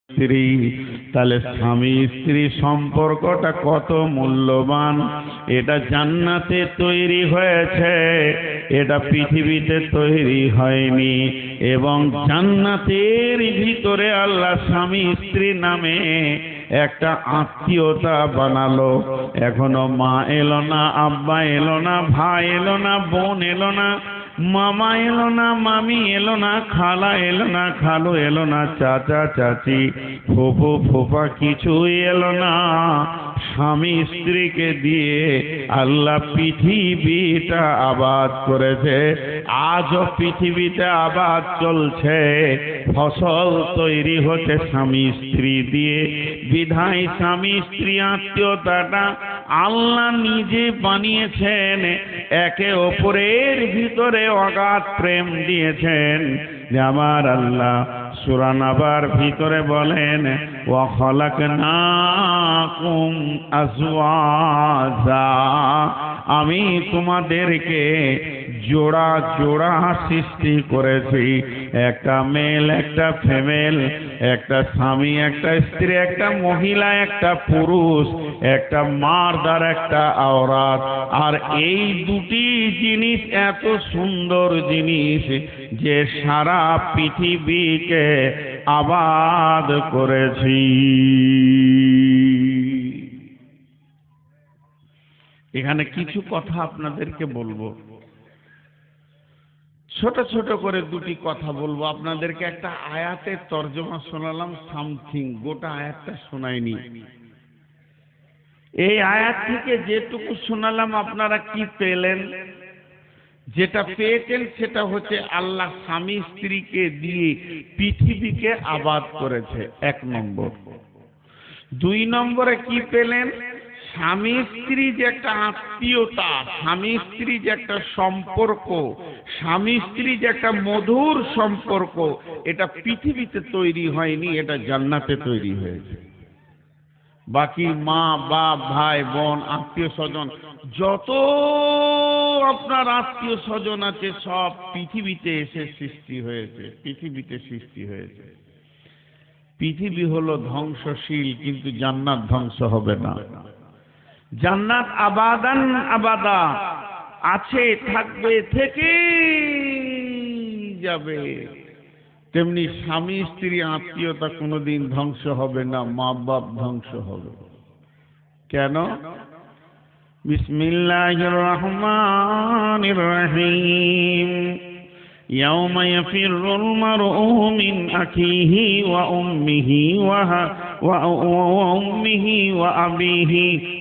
স্ত্রী, তাহলে স্বামী স্ত্রী সম্পর্কটা কত মূল্যবান। এটা জান্নাতে তৈরি হয়েছে, এটা পৃথিবীতে তৈরি হয়নি। এবং জান্নাতের ভিতরে আল্লাহ স্বামী স্ত্রী নামে একটা আত্মীয়তা বানালো। এখনো মা এলো না, আব্বা এলো না, ভাই এলো না, বোন এলো না, মামা এলো না, মামি এলো না, খালা এলো না, খালু এলো না, চাচা চাচি ফুফু ফুফা কিছুই এলো না। স্বামী স্ত্রীকে দিয়ে আল্লাহ পৃথিবীটা আবাদ করেছে। আজও পৃথিবীতে আবাদ চলছে, ফসল তৈরি হচ্ছে স্বামী স্ত্রী দিয়ে। বিধায় স্বামী স্ত্রী আত্মীয়তাটা আল্লাহ নিজে বানিয়েছেন, একে অপরের ভিতরে অগাধ প্রেম দিয়েছেন। যে আমার আল্লাহ সূরা নাবার ভিতরে বলেন, ওয়া খালাকনাকুম আজওয়াজা, আমি তোমাদেরকে জোড়া জোড়া সৃষ্টি করেছি। একটা মেল একটা ফিমেল, একটা স্বামী একটা স্ত্রী, একটা মহিলা একটা পুরুষ, একটা মার্দ আর একটা আওরাত। আর এই দুটি জিনিস এত সুন্দর জিনিস যে সারা পৃথিবীকে আবাদ করেছি। এখানে কিছু কথা আপনাদেরকে বলবো, ছোট ছোট করে দুটি কথা বলবো আপনাদেরকে। একটা আয়াতের তর্জমা শোনালাম সামথিং, গোটা আয়াতটা শোনাইনি। এই আয়াত থেকে যেটুকু শোনালাম আপনারা কি পেলেন? যেটা পেয়েছেন সেটা হচ্ছে আল্লাহ স্বামী স্ত্রীকে দিয়ে পৃথিবীকে আবাদ করেছে, এক নম্বর। দুই নম্বরে কি পেলেন? স্বামী স্ত্রী যে একটা আত্মীয়তা, স্বামী স্ত্রী যে একটা সম্পর্ক, স্বামী স্ত্রী যে একটা মধুর সম্পর্ক, এটা পৃথিবীতে তৈরি হয়নি, এটা জান্নাতে তৈরি হয়েছে। বাকি মা বাপ ভাই বোন আত্মীয় স্বজন যত আপনার আত্মীয় স্বজন আছে সব পৃথিবীতে এসে সৃষ্টি হয়েছে, পৃথিবীতে সৃষ্টি হয়েছে। পৃথিবী হলো ধ্বংসশীল, কিন্তু জান্নাত ধ্বংস হবে না। জান্নাত আবাদান আবাদা, আছে, থাকবে, থেকে যাবে। তেমনি স্বামী স্ত্রী আত্মীয়তা কোনোদিন ধ্বংস হবে না, মা বাপ ধ্বংস হবে। কেন? বিসমিল্লাহির রাহমানির রহিম। يوم يفر المرء من أخيه وأمه وأبيه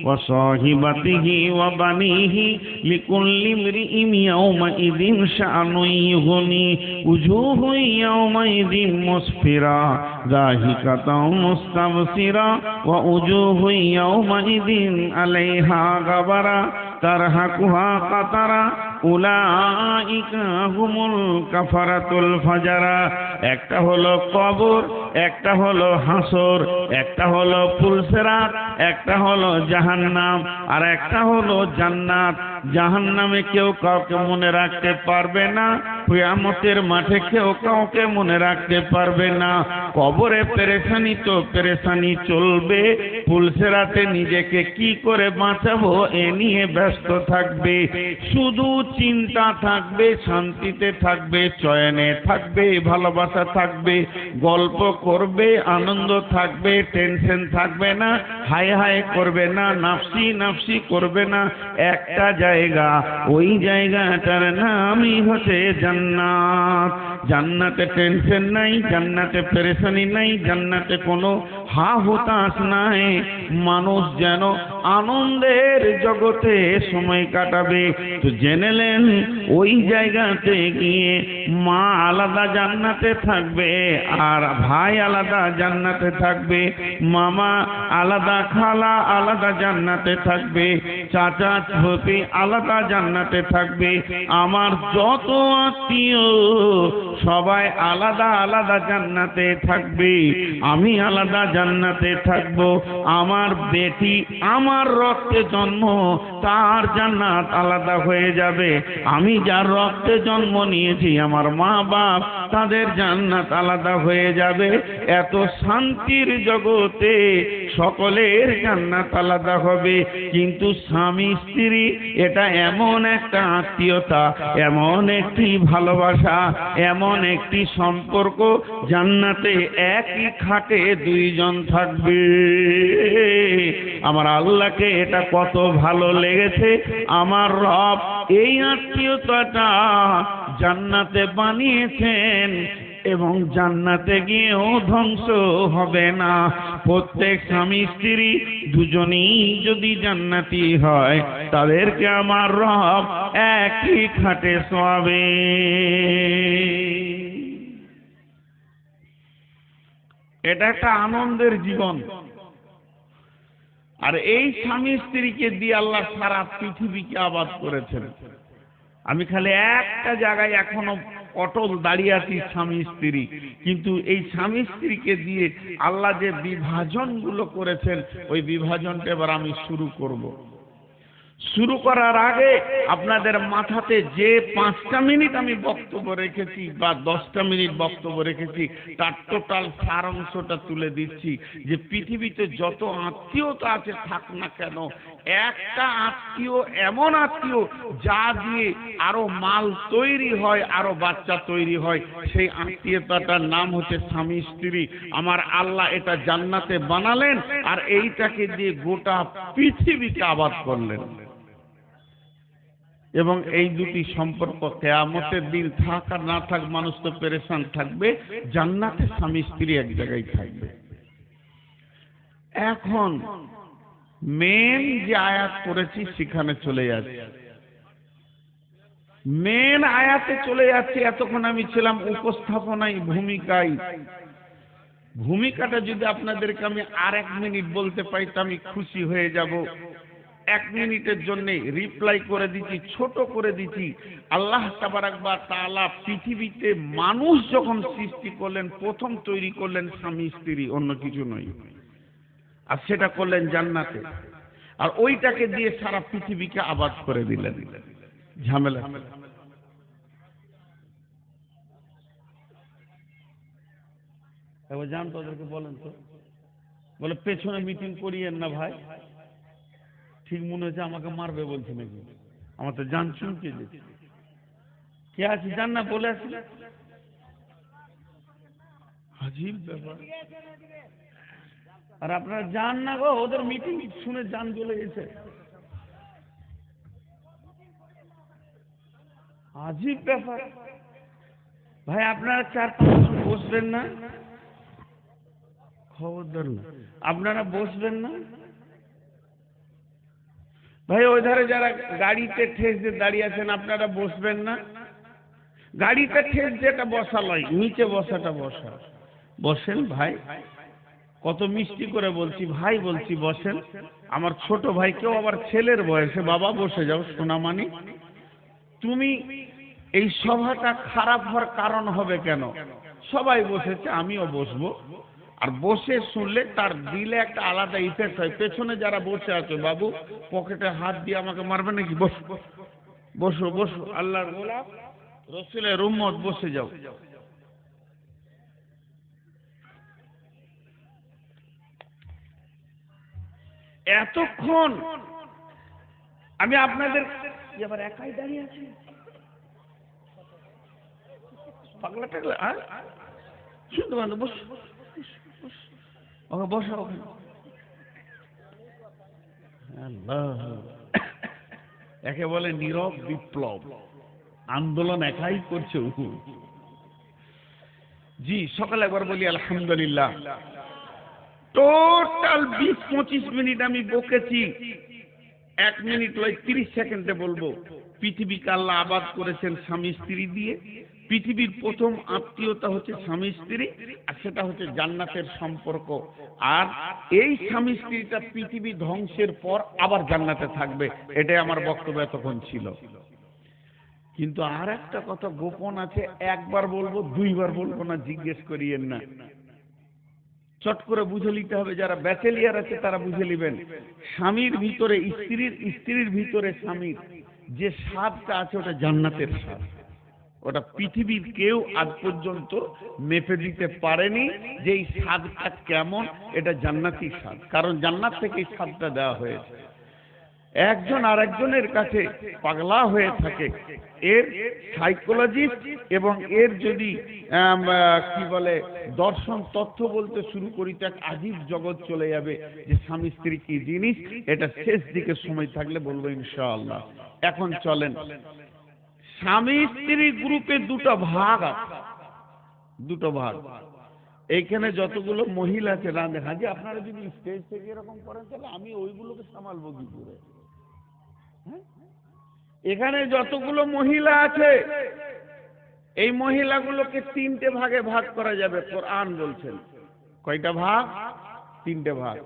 وصاحبته وبنيه لكل امرئ يومئذ شأن يغنيه وجوه يومئذ مسفرة ضاحكة مستبصرة ووجوه يومئذ عليها غبرة তারহাকুহা কাতারা উলাইকা হুমুল কাফারাতুল ফাজারা। একটা হলো কবর, একটা হলো হাসর, একটা হলো পুলসিরাত, একটা হলো জাহান্নাম, আর একটা হলো জান্নাত। জাহান্নামে কেউ কাউকে মনে রাখতে পারবে না, কিয়ামতের মাঠে কেউ কাউকে মনে রাখতে পারবে না। কবরে পেরেশানি তো পেরেশানি চলবে, পুলসিরাতে নিজেকে কি করে বাঁচাবো এ নিয়ে ব্যস্ত থাকবে। শুধু চিন্তা থাকবে, শান্তিতে থাকবে, চয়নে থাকবে, ভালোবাসা থাকবে, গল্প করবে, আনন্দ থাকবে, টেনশন থাকবে না, হায় হায় করবে না, নাফসি নাফসি করবে না। একটা জায়গা, ওই জায়গাটার নামই হচ্ছে জান্নাত। জান্নাতে টেনশন নাই, জান্নাতে পেরেশানি নাই, জান্নাতে কোনো হা হুতাশ নাই। মানুষ যেন আনন্দের জগতে সময় কাটাবে। তো জেনেলেন ওই জায়গাতে গিয়ে মা আলাদা জান্নাতে থাকবে, আর ভাই আলাদা জান্নাতে থাকবে, মামা আলাদা, খালা আলাদা জান্নাতে থাকবে, চাচা ছোপি আলাদা জান্নাতে থাকবে। আমার যত আত্মীয় সবাই আলাদা আলাদা জান্নাতে থাকবে, আমি আলাদা জান্নাতে থাকবো। আমার বেটি আমার রক্তে জন্ম, তার জান্নাত আলাদা হয়ে যাবে। আমি যার রক্তে জন্ম নিয়েছি, আমার মা বাপ, তাদের জান্নাত আলাদা হয়ে যাবে। এত শান্তির জগতে সকলের জান্নাত আলাদা হবে, কিন্তু স্বামী স্ত্রী এটা এমন একটা আত্মীয়তা, এমন একটি ভালোবাসা, এমন একটি সম্পর্ক, জান্নাতে একই খাটে দুইজন থাকবে। আমার আল্লাহকে এটা কত ভালো লেগেছে। আমার রব এই আত্মীয়তাটা জান্নাতে বানিয়েছেন এবং জান্নাতে গিয়েও ধ্বংস হবে না। প্রত্যেক স্বামী স্ত্রী দুজনেই যদি জান্নাতি হয়, তাদেরকে আমার রব একই খাটে শোয়াবে। এটা একটা আনন্দের জীবন। আর এই স্বামী স্ত্রীকে দিয়ে আল্লাহ সারা পৃথিবীকে আবাদ করেছেন। আমি খালি একটা জায়গায় এখনো অটল দাঁড়িয়ে আছি, স্বামী স্ত্রী। কিন্তু এই স্বামী স্ত্রীকে দিয়ে আল্লাহ যে বিভাজনগুলো করেছেন, ওই বিভাজনটা এবার আমি শুরু করব। শুরু করার আগে আপনাদের মাথাতে যে 5টা মিনিট আমি বক্তব্য রেখেছি বা 10টা মিনিট বক্তব্য রেখেছি, তার টোটাল সারাংশটা তুলে দিচ্ছি। যে পৃথিবীতে যত আত্মীয়তা আছে থাক না কেন, একটা আত্মীয় এমন আত্মীয় যা দিয়ে আরো মাল তৈরি হয়, আরো বাচ্চা তৈরি হয়, সেই আত্মীয়তাটার নাম হচ্ছে স্বামী স্ত্রী। আমার আল্লাহ এটা জান্নাতে বানালেন, আর এইটাকে দিয়ে গোটা পৃথিবীকে আবাদ করলেন। এবং এই দুটি সম্পর্ক কিয়ামতের দিন থাক আর না থাক, মানুষ তো পেরেশান থাকবে, জান্নাতে স্বামী স্ত্রী এক জায়গায় থাকবে। এখন মেন যে আয়াত করেছি সেখানে চলে যাচ্ছে। মেন আয়াতে চলে যাচ্ছে। এতক্ষণ আমি ছিলাম উপস্থাপনায়, ভূমিকায়। ভূমিকাটা যদি আপনাদেরকে আমি আর 1 মিনিট বলতে পারি তো আমি খুশি হয়ে যাব। 1 মিনিটের জন্য রিপ্লাই করে দিচ্ছি, ছোট করে দিচ্ছি। আল্লাহ তাবারাক ওয়া তাআলা পৃথিবীতে মানুষ যখন সৃষ্টি করলেন, প্রথম তৈরি করলেন স্বামী স্ত্রী, অন্য কিছু নয়। আর সেটা করলেন জান্নাতে। আর ওইটাকে দিয়ে সারা পৃথিবীকে আবাদ করে দিলেন। ঝামেলা এবার জান তো, ওদেরকে বলেন তো। বলে পেছনে মিটিং করিয়েন না ভাই। ঠিক মনে হচ্ছে আমাকে মারবে বলছে নাকি। আমার তো জান চুমকে দিচ্ছে। কে আছে জান না, বলে আসি। আজীব ব্যাপার। আর আপনারা জান না গো, ওদের মিটিং শুনে জান চলে গেছে। আজীব ব্যাপার। ভাই আপনারা 4-5 বসবেন না? খবরদার না, আপনারা বসবেন না ভাই। ওই ধারে যারা গাড়িতে ঠেস দিয়ে দাঁড়িয়ে আছেন, আপনারা বসবেন না? গাড়িতে ঠেস যেটা বসা লয়, নিচে বসাটা বসা। বসেন ভাই। কত মিষ্টি করে বলছি ভাই, বলছি বসেন। আমার ছোট ভাই, কেউ আবার ছেলের বয়সে, বাবা বসে যাও সোনামানি। তুমি এই সভাটা খারাপ হওয়ার কারণ হবে কেন? সবাই বসেছে, আমিও বসবো। আর বসে শুনলে তার দিলে একটা আলাদা ইফেক্ট হয়। পেছনে যারা বসে আছে, বাবু পকেটে হাত দিয়ে আমাকে মারবে নাকি? বসো বসো বসো, আল্লাহর গোলাম রসুলের উম্মত, বসে যাও। এতক্ষণ আমি আপনাদের এবার একাই দাঁড়িয়ে আছি, পাগলা টাগলা। শুনতে পারো? বস ওকে, বসো ওখানে। একে বলে নীরব বিপ্লব, আন্দোলন একাই করছে। জি, সকালে একবার বলি আলহামদুলিল্লাহ। টোটাল 20-25 মিনিট আমি বকেছি। 1 মিনিট 30 সেকেন্ডে বলবো। পৃথিবীকে আল্লাহ আবাদ করেছেন স্বামী স্ত্রী দিয়ে। পৃথিবীর প্রথম আত্মীয়তা হচ্ছে স্বামী স্ত্রী, আর সেটা হচ্ছে জান্নাতের সম্পর্ক। আর এই স্বামী স্ত্রীটা পৃথিবী ধ্বংসের পর আবার জান্নাতে থাকবে। এটাই আমার বক্তব্য এতক্ষণ ছিল। কিন্তু আর একটা কথা গোপন আছে, একবার বলবো, 2বার বলবো না, জিজ্ঞেস করিয়েন না। চট করে বুঝে নিতে হবে। যারা ব্যাচেলিয়ার আছে তারা বুঝে নেবেন। স্বামীর ভিতরে স্ত্রীর, স্ত্রীর ভিতরে স্বামীর যে স্বাদটা আছে, ওটা জান্নাতের স্বাদ। ওটা পৃথিবীর কেউ আজ পর্যন্ত মেপে দিতে পারেনি যে এই স্বাদটা কেমন। এটা জান্নাতি স্বাদ, কারণ জান্নাত থেকে এই স্বাদটা দেওয়া হয়েছে। একজন আরেকজনের কাছে পাগলা হয়ে থাকে, এর সাইকোলজিস্ট এবং এর যদি কি বলে দর্শন তথ্য বলতে শুরু করি তো এক আজীব জগৎ চলে যাবে যে স্বামী স্ত্রী কি জিনিস। এটা শেষ দিকে সময় থাকলে বলবো ইনশাআল্লাহ। এখন চলেন, স্বামী স্ত্রী গ্রুপে দুটো ভাগ আছে, দুটো ভাগ। এইখানে যতগুলো মহিলা আছে রাঁধে, হাজি আপনারা যদি স্টেজ থেকে এরকম করেন তাহলে আমি ওইগুলোকে সামালবো কি করে? এখানে যতগুলো মহিলা আছে এই মহিলাগুলোকে তিনটে ভাগে ভাগ করা যাবে। কোরআন বলছেন কয়টা ভাগ? তিনটে ভাগ।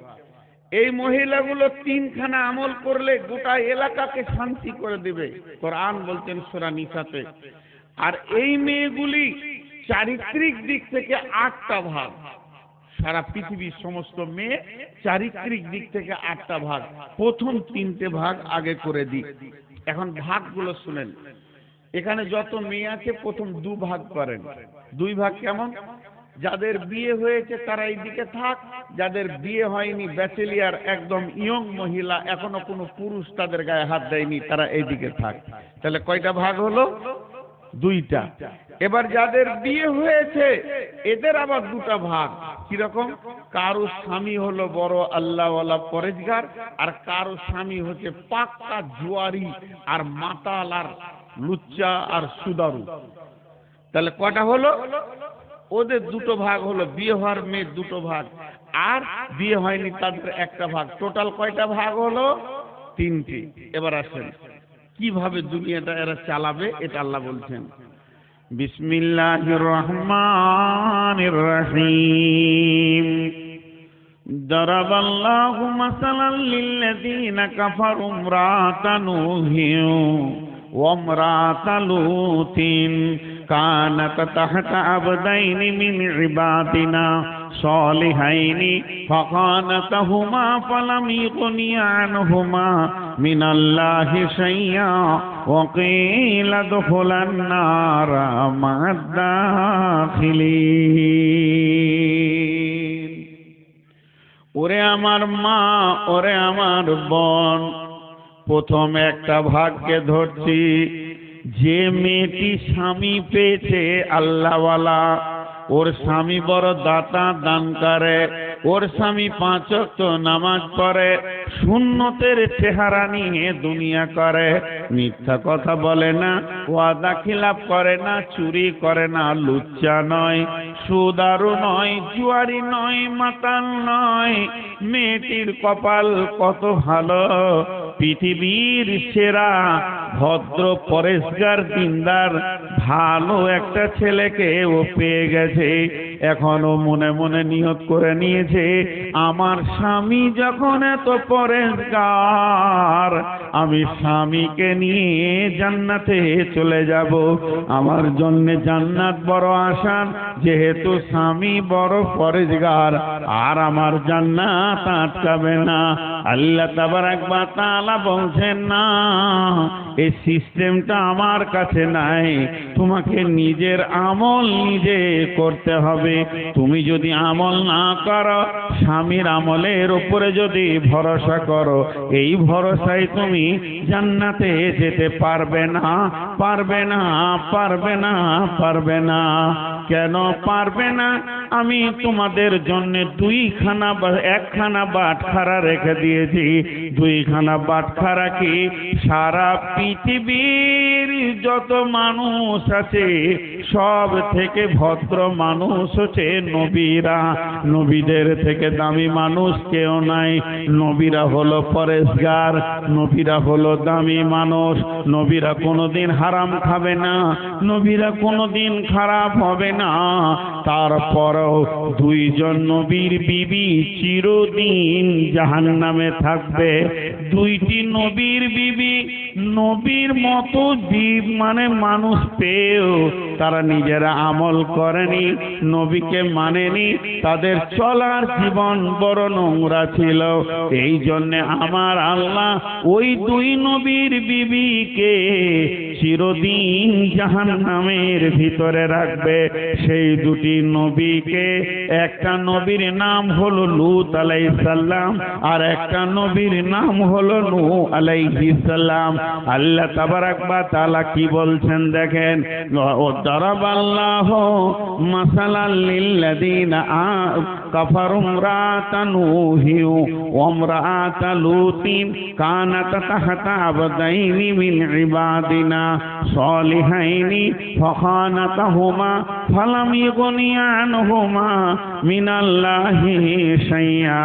এই মহিলাগুলো তিনখানা আমল করলে গোটা এলাকাকে শান্তি করে দিবে, কোরআন বলছেন সূরা নিসাতে। আর এই মেয়েগুলি চারিত্রিক দিক থেকে 8টা ভাগ। সারা পৃথিবীর সমস্ত মেয়ে চারিত্রিক দিক থেকে 8টা ভাগ। প্রথম 3টে ভাগ আগে করে দিই। এখন ভাগগুলো শুনেন। এখানে যত মেয়ে আছে প্রথম 2 ভাগ করেন। 2 ভাগ কেমন? যাদের বিয়ে হয়েছে তারা এইদিকে থাক, যাদের বিয়ে হয়নি ব্যাচেলিয়ার একদম ইয়ং মহিলা, এখনো কোনো পুরুষ তাদের গায়ে হাত দেয়নি, তারা এইদিকে থাক। তাহলে কয়টা ভাগ হলো? 2টা। এবার যাদের বিয়ে হয়েছে এদের আবার 2টা ভাগ। কিরকম? কারো স্বামী হলো বড় আল্লাহওয়ালা পরেজগার, আর কারো স্বামী হচ্ছে পাক্কা জুয়ারি আর মাতাল আর লুচ্চা আর সুদারু। তাহলে কটা হলো? ওদের 2টো ভাগ হলো। বিয়ে হওয়ার মেয়ে 2টো ভাগ, আর বিয়ে হয়নি তাদের 1টা ভাগ। টোটাল কয়টা ভাগ হলো? 3টে। এবার আসেন কিভাবে দুনিয়াটা এরা চালাবে, এটা আল্লাহ বলছেন। বিসমিল্লাহির রহমানির রহিম। দারাবাল্লাহু মাসালান লিল্লাযীনা কাফারু ইমরাতা নূহিন ওয়া ইমরাতা লূতিন কানাতা তাহতা আবদাইনি মিন ইবাদিনা সালিহাইনি ফাখানাতাহুমা ফালাম ইগনিয়া আনহুমা মিনাল্লাহি শাইয়্যা ওয়া কিলা দুখুলান নারা মা'আদ দাখিলিন। ওরে আমার মা, ওরে আমার বোন, প্রথম একটা ভাগকে ধরছি। যে মেয়েটি স্বামী পেয়েছে আল্লাহওয়ালা, ওর স্বামী বড় দাতা দান করে, ওর স্বামী 5 ওয়াক্ত নামাজ পড়ে, সুন্নতের চেহারা নিয়ে দুনিয়া করে, মিথ্যা কথা বলে না, ওয়াদা খিলাফ করে না, চুরি করে না, লুচ্চা নয়, সুদারু নয়, জুয়ারি নয়, মাতাল নয়। মেয়েটির কপাল কত ভালো, পৃথিবীর সেরা ভদ্র পরেশগার দিনদার ভালো একটা ছেলেকে ও পেয়ে গেছে। এখনো মনে মনে নিয়ত করে নিয়েছে, আমার স্বামী যখন এত পরেশগার, আমি স্বামীকে নিয়ে জান্নাতে চলে যাব। আমার জন্য জান্নাত বড় আসান, যেহেতু স্বামী বড় পরেশগার, আর আমার জান্নাত আটকাবে না। আল্লাহ তাবারাক ওয়া তাআলা বলছেন, না, এই সিস্টেমটা আমার কাছে নাই, তোমাকে নিজের আমল নিজে করতে হবে। তুমি যদি আমল না করো, স্বামীর আমলের উপরে যদি ভরসা করো, এই ভরসায় তুমি জান্নাতে যেতে পারবে না, পারবে না, পারবে না, পারবে না। কেন পারবে না? আমি তোমাদের জন্য 1খানা বাটখারা রেখে দিয়েছি। 2খানা বাটখারা কি? সারা পৃথিবীর যত মানুষ আছে সব থেকে ভদ্র মানুষ হচ্ছে নবীরা। নবীদের থেকে দামি মানুষ কেউ নাই। নবীরা হলো পরেশগার, নবীরা হলো দামি মানুষ। নবীরা কোনোদিন হারাম খাবে না, নবীরা কোনোদিন খারাপ হবে না। তারপরও 2 জন নবীর বিবি চিরদিন জাহান্নামে থাকবে। 2টি নবীর বিবি নবীর মতো জীব মানে মানুষ পেয়েও তারা নিজেরা আমল করেনি, নবীকে মানেনি, তাদের চলার জীবন বড় নোংরা ছিল। এই জন্যে আমার আল্লাহ ওই 2 নবীর বিবিকে চিরদিন জাহান্নামের ভিতরে রাখবে। সেই দুটি নবীকে, একটা নবীর নাম হলো লূত আলাইহিস সালাম, আর একটা নবীর নাম হলো নূহ আলাইহিস সালাম। আল্লাহ তাবারাক ওয়া তাআলা কি বলছেন দেখেন, দারাবাল্লাহু মাসালাল লিল্লাযিনা কাফারু ইমরাতান নূহি ওয়া ইমরাতা লূতিন কানাতা তাহতা আবদাইনি মিন ইবাদিনা সালিহাইনি ফাখানাতাহুমা ফালাম ইগনিয়া আনহুমা মিনাল্লাহি শাইআ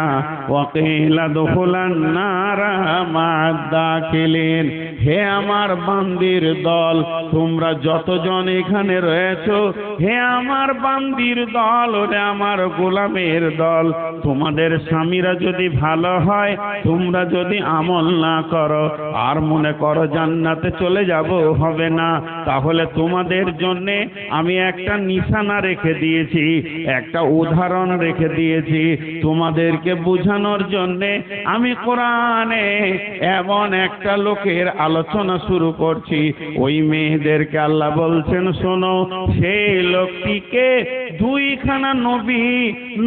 ওয়া কিলা দুখুলান নারা মা'আদ দাখিলিন। হে আমার বান্দির দল, তোমরা যতজন এখানে রয়েছো, হে আমার বান্দির দল, ওরে আমার গোলামের দল, তোমাদের স্বামীরা যদি ভালো হয়, তোমরা যদি আমল না করো আর মনে করো জান্নাতে চলে যাব, হবে না, তাহলে তোমাদের জন্যে আমি একটা নিশানা রেখে দিয়েছি, একটা উদাহরণ রেখে দিয়েছি তোমাদেরকে বোঝানোর জন্যে। আমি কোরআনে এমন একটা লোকের আলোচনা শুরু করছি, ওই মেয়েদেরকে আল্লাহ বলছেন শোনো, সেই লোকটিকে দুইখানা নবী,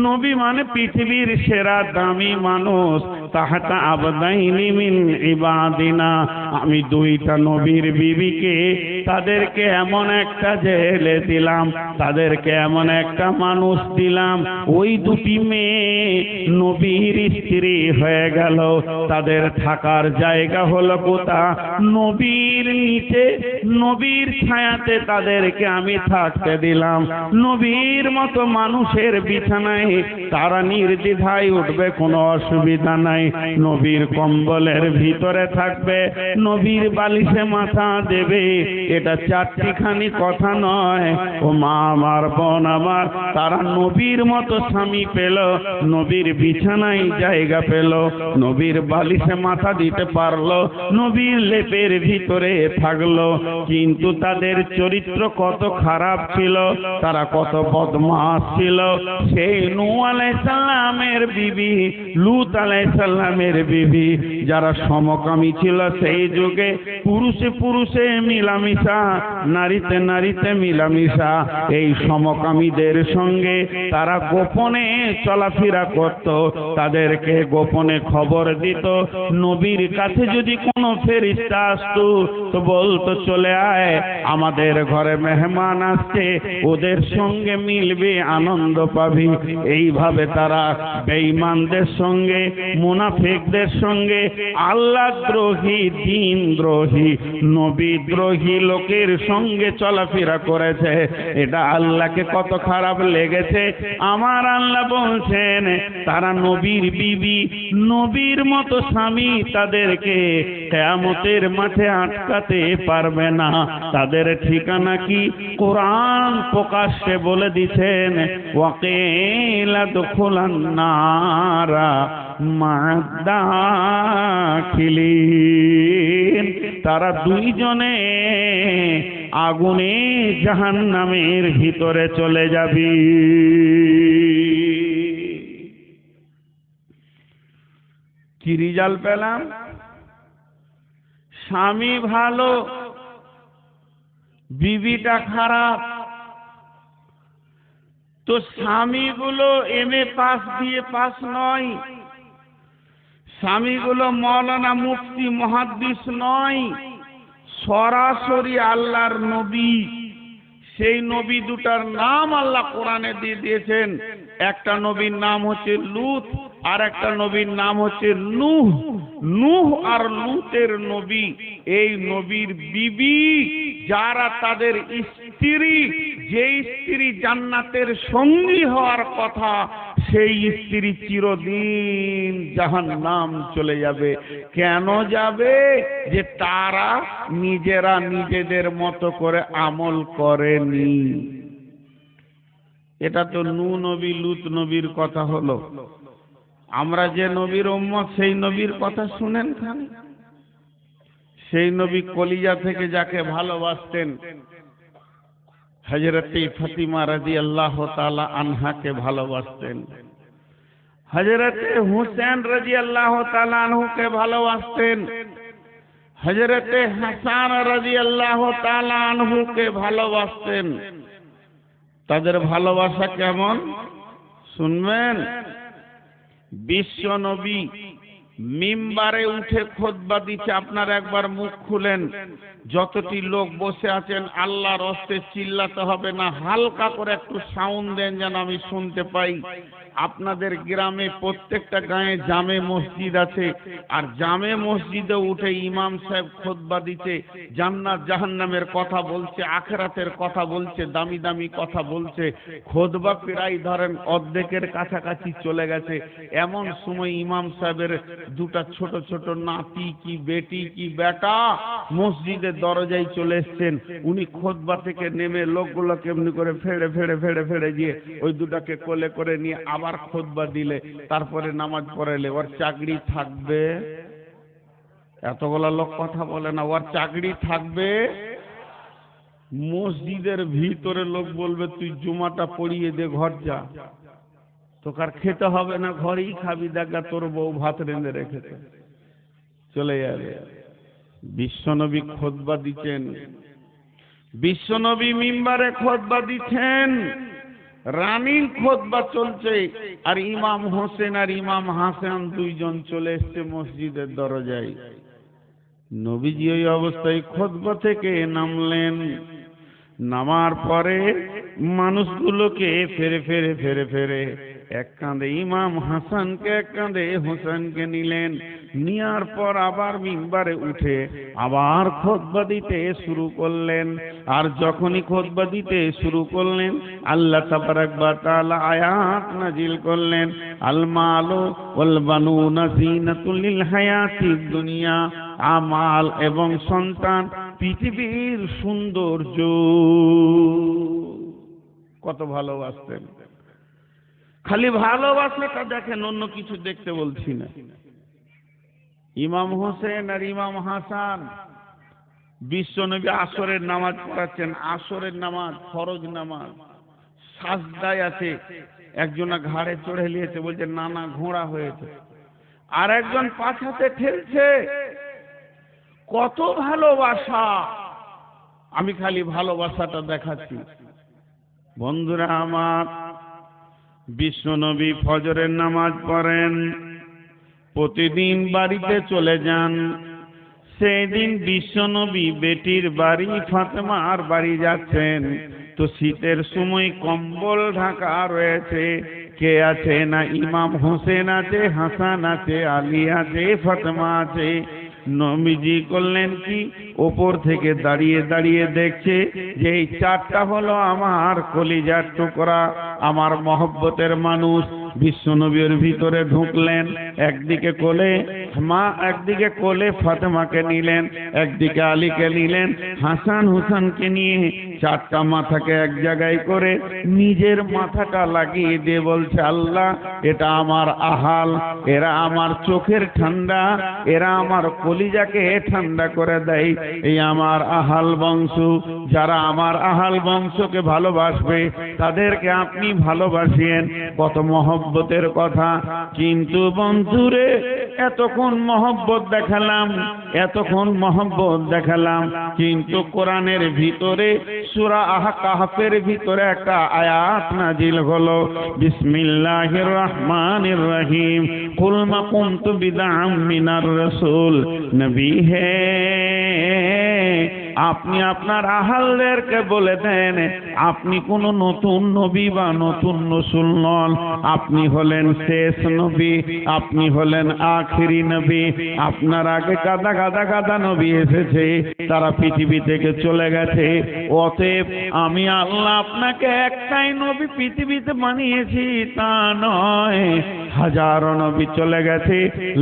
নবী মানে পৃথিবীর সেরা দামি মানুষ, তাহাতা আবদাইনি মিন ইবাদিনা, আমি দুইটা নবীর বিবিকে, তাদেরকে এমন একটা জেলে দিলাম, তাদেরকে এমন একটা মানুষ দিলাম, ওই দুটি মেয়ে নবীর স্ত্রী হয়ে গেল। তাদের থাকার জায়গা হলো কোথা? নবীর নিচে, নবীর ছায়াতে তাদেরকে আমি থাকতে দিলাম। নবীর মতো মানুষের বিছানায় তারা নির্দ্বিধায় উঠবে, কোনো অসুবিধা নাই। নবীর কম্বলের ভিতরে থাকবে, নবীর বালিশে মাথা দেবে। এটা চারটিখানি কথা নয়। ও মা আমার, বোন আমার, তারা নবীর মতো স্বামী পেল, নবীর বিছানায় জায়গা পেল, নবীর বালিশে মাথা দিতে পারলো, নবীর লেপের ভিতরে থাকলো। কিন্তু তাদের চরিত্র কত খারাপ ছিল, তারা কত বদমাশ ছিল। সেই নূহ আলাইহিস সালামের বিবি, লূত আলাইহিস সালামের বিবি, যারা সমকামী ছিল সেই যুগে, পুরুষে পুরুষে মিলামিশা, নারীতে নারীতে মিলামিশা, এই সমকামীদের সঙ্গে তারা গোপনে চলাফেরা করত, তাদেরকে গোপনে খবর দিত। নবীর কাছে যদি কোনো ফেরেশতা আসতো তো বলতো চলে আয়, আমাদের ঘরে মেহমান আসছে, ওদের সঙ্গে মিলবে, আনন্দ পাবি। এইভাবে তারা বেঈমানদের সঙ্গে, মুনাফিকদের সঙ্গে, আল্লাহ দ্রোহী, দ্বীন দ্রোহী, নবী দ্রোহী লোকের সঙ্গে চলাফেরা করেছে। এটা আল্লাহকে কত খারাপ লেগেছে। আমার আল্লাহ বলছেন তারা নবীর বিবি, নবীর মতো স্বামী তাদেরকে কিয়ামতের মাঠে আটকাতে পারবে না। তাদের ঠিকানা কি? কোরআন প্রকাশ্যে বলে দিচ্ছেন, ওয়াকিলা দুখুলান নারা মা'আদ দাখিলিন। তারা দুইজনে আগুনে জাহান্নামের ভিতরে চলে যাবে। কি রেজাল্ট পেলাম? স্বামী ভালো, বিবিটা খারাপ। তো স্বামীগুলো এমএ পাস দিয়ে পাস নয়, স্বামীগুলো মাওলানা মুফতি মুহাদ্দিস নয়, সরাসরি আল্লাহর নবী। সেই নবী দুটার নাম আল্লাহ কোরআনে দিয়ে দিয়েছেন। একটা নবীর নাম হচ্ছে লূত, আর একটা নবীর নাম হচ্ছে নূহ। নূহ আর লূতের নবী, এই নবীর বিবি যারা তাদের স্ত্রী, যে স্ত্রী জান্নাতের সঙ্গী হওয়ার কথা, সেই স্ত্রী চিরদিন জাহান্নাম চলে যাবে। কেন যাবে? যে তারা নিজেরা নিজেদের মতো করে আমল করেনি। এটা তো নূহ নবী, লূত নবীর কথা হলো। আমরা যে নবীর উম্মত, সেই নবীর কথা শুনেন খালি। সেই নবী কলিজা থেকে যাকে ভালোবাসতেন, হযরতে ফাতিমা রাদিয়াল্লাহু তাআলা আনহাকে ভালোবাসতেন, হযরতে হুসেন রাদিয়াল্লাহু তাআলা আনহুকে ভালোবাসতেন, হযরতে হাসান রাদিয়াল্লাহু তাআলা আনহুকে ভালোবাসতেন। তাদের ভালোবাসা কেমন শুনবেন। বিশ্ব নবী মিম্বারে উঠে খুতবা দিচ্ছে, আপনারা একবার মুখ খুলেন, যতটি লোক বসে আছেন আল্লাহর হস্তে চিল্লাতে হবে না, হালকা করে একটু সাউন্ড দেন যেন আমি শুনতে পাই। আপনাদের গ্রামে প্রত্যেকটা গায়ে জামে মসজিদ আছে, আর জামে মসজিদে উঠে ইমাম সাহেব খুতবা দিচ্ছে, জান্নাত জাহান্নামের কথা বলছে, আখিরাতের কথা বলছে, দামি দামি কথা বলছে। খুতবা প্রায় ধরেন অর্ধেকের কাছাকাছি চলে গেছে। এমন সময় ইমাম সাহেবের দুটা ছোট ছোট নাতি কি বেটি কি বেটা মসজিদের দরজায় চলে এসছেন। উনি খুতবা থেকে নেমে লোকগুলোকে এমনি করে ফেড়ে ফেড়ে ফেড়ে ফেড়ে দিয়ে ওই দুটাকে কোলে করে নিয়ে আবার খুতবা দিলে, তারপরে নামাজ পড়াইলে। ওর চাকরি থাকবে? এতগুলা লোক কথা বলে না, ওর চাকরি থাকবে? মসজিদের ভিতরে লোক বলবে তুই জুমাটা পড়িয়ে দে, ঘর যা, তোকে আর খেতে হবে না, ঘরেই খাবি, দেখা তোর বউ ভাত রেঁধে রেখেছে, চলে যাবে। বিশ্বনবী খুতবা দিচ্ছেন, বিশ্বনবী মিম্বারে খুতবা দিচ্ছেন, রানিং খুতবা চলছে, আর ইমাম হোসেন আর ইমাম হাসান দুইজন চলে এসছে মসজিদের দরজায়। নবীজি ওই অবস্থায় খুতবা থেকে নামলেন। নামার পরে মানুষগুলোকে ফেরে ফেরে ফেরে ফেরে এক কাঁধে ইমাম হাসানকে এক কাঁধে হোসেনকে নিলেন। নেওয়ার পর আবার মিম্বারে উঠে আবার খুতবা দিতে শুরু করলেন। আর যখনই খুতবা দিতে শুরু করলেন, আল্লাহ তাবারাক ওয়া তাআলা আয়াত নাজিল করলেন, আল মালু ওয়াল বানুনা যিনাতুল লিল হায়াতিদ দুনিয়া। আমাল এবং সন্তান পৃথিবীর সৌন্দর্য। কত ভালোবাসতেন, খালি ভালোবাসাটা দেখেন, অন্য কিছু দেখতে বলছি না। ইমাম হোসেন আর ইমাম হাসান বিশ্বনবী আসরের নামাজ পড়াচ্ছেন। আসরের নামাজ ফরজ নামাজ, সাজদায় আছে। একজনা ঘাড়ে চড়ে নিয়েছে, বলছে নানা ঘোড়া হয়েছে, আর একজন পাছাতে ঠেলছে। কত ভালোবাসা, আমি খালি ভালোবাসাটা দেখাচ্ছি। বন্ধুরা আমার, বিশ্বনবী ফজরের নামাজ পড়েন, প্রতিদিন বাড়িতে চলে যান। সেই দিন বিশ্বনবী বেটির বাড়ি ফাতেমার বাড়ি যাচ্ছেন। তো শীতের সময় কম্বল ঢাকা রয়েছে। কে আছে না ইমাম হোসেন আছে, হাসান আছে, আলী আছে, ফাতেমা আছে। নবীজি করলেন কি, ওপর থেকে দাঁড়িয়ে দাঁড়িয়ে দেখছে যে এই চারটা হলো আমার কলিজার টুকরা, আমার মহব্বতের মানুষ। বিশ্বনবীর ভিতরে ঢুকলেন, একদিকে কোলে মা, একদিকে কোলে ফাতেমাকে নিলেন, একদিকে আলীকে নিলেন, হাসান হুসানকে নিয়ে চারটা মাথাকে এক জায়গায় করে নিজের মাথাটা লাগিয়ে দিয়ে বলছে, আল্লাহ এটা আমার আহাল, এরা আমার চোখের ঠান্ডা, এরা আমার কলিজাকে ঠান্ডা করে দেয়। এই আমার আহাল বংশ, যারা আমার আহাল বংশকে ভালোবাসবে তাদেরকে আপনি ভালোবাসিয়েন। কত মহব্বতের কথা। কিন্তু বন্ধুরে, এতক্ষণ মহব্বত দেখালাম, এতক্ষণ মহব্বত দেখালাম, কিন্তু কোরআনের ভিতরে সূরা কাহফের ভিতরে একটা আয়াত নাজিল হলো, বিসমিল্লাহির রহমানির রহিম, কুল মা কুনতু বিদআম মিনার রাসূল। নবী হে, আপনি আপনার আহালদেরকে বলে দেন, আপনি কোন নতুন নবী বা নতুন রাসূল নন, আপনি হলেন শেষ নবী, আপনি হলেন আখিরি নবী। আপনার আগে গাদা গাদা গাদা নবী এসেছে, তারা পৃথিবী থেকে চলে গেছে। অতএব আমি আল্লাহ আপনাকে একটাই নবী পৃথিবীতে বানিয়েছি তা নয়, হাজারো নবী চলে গেছে,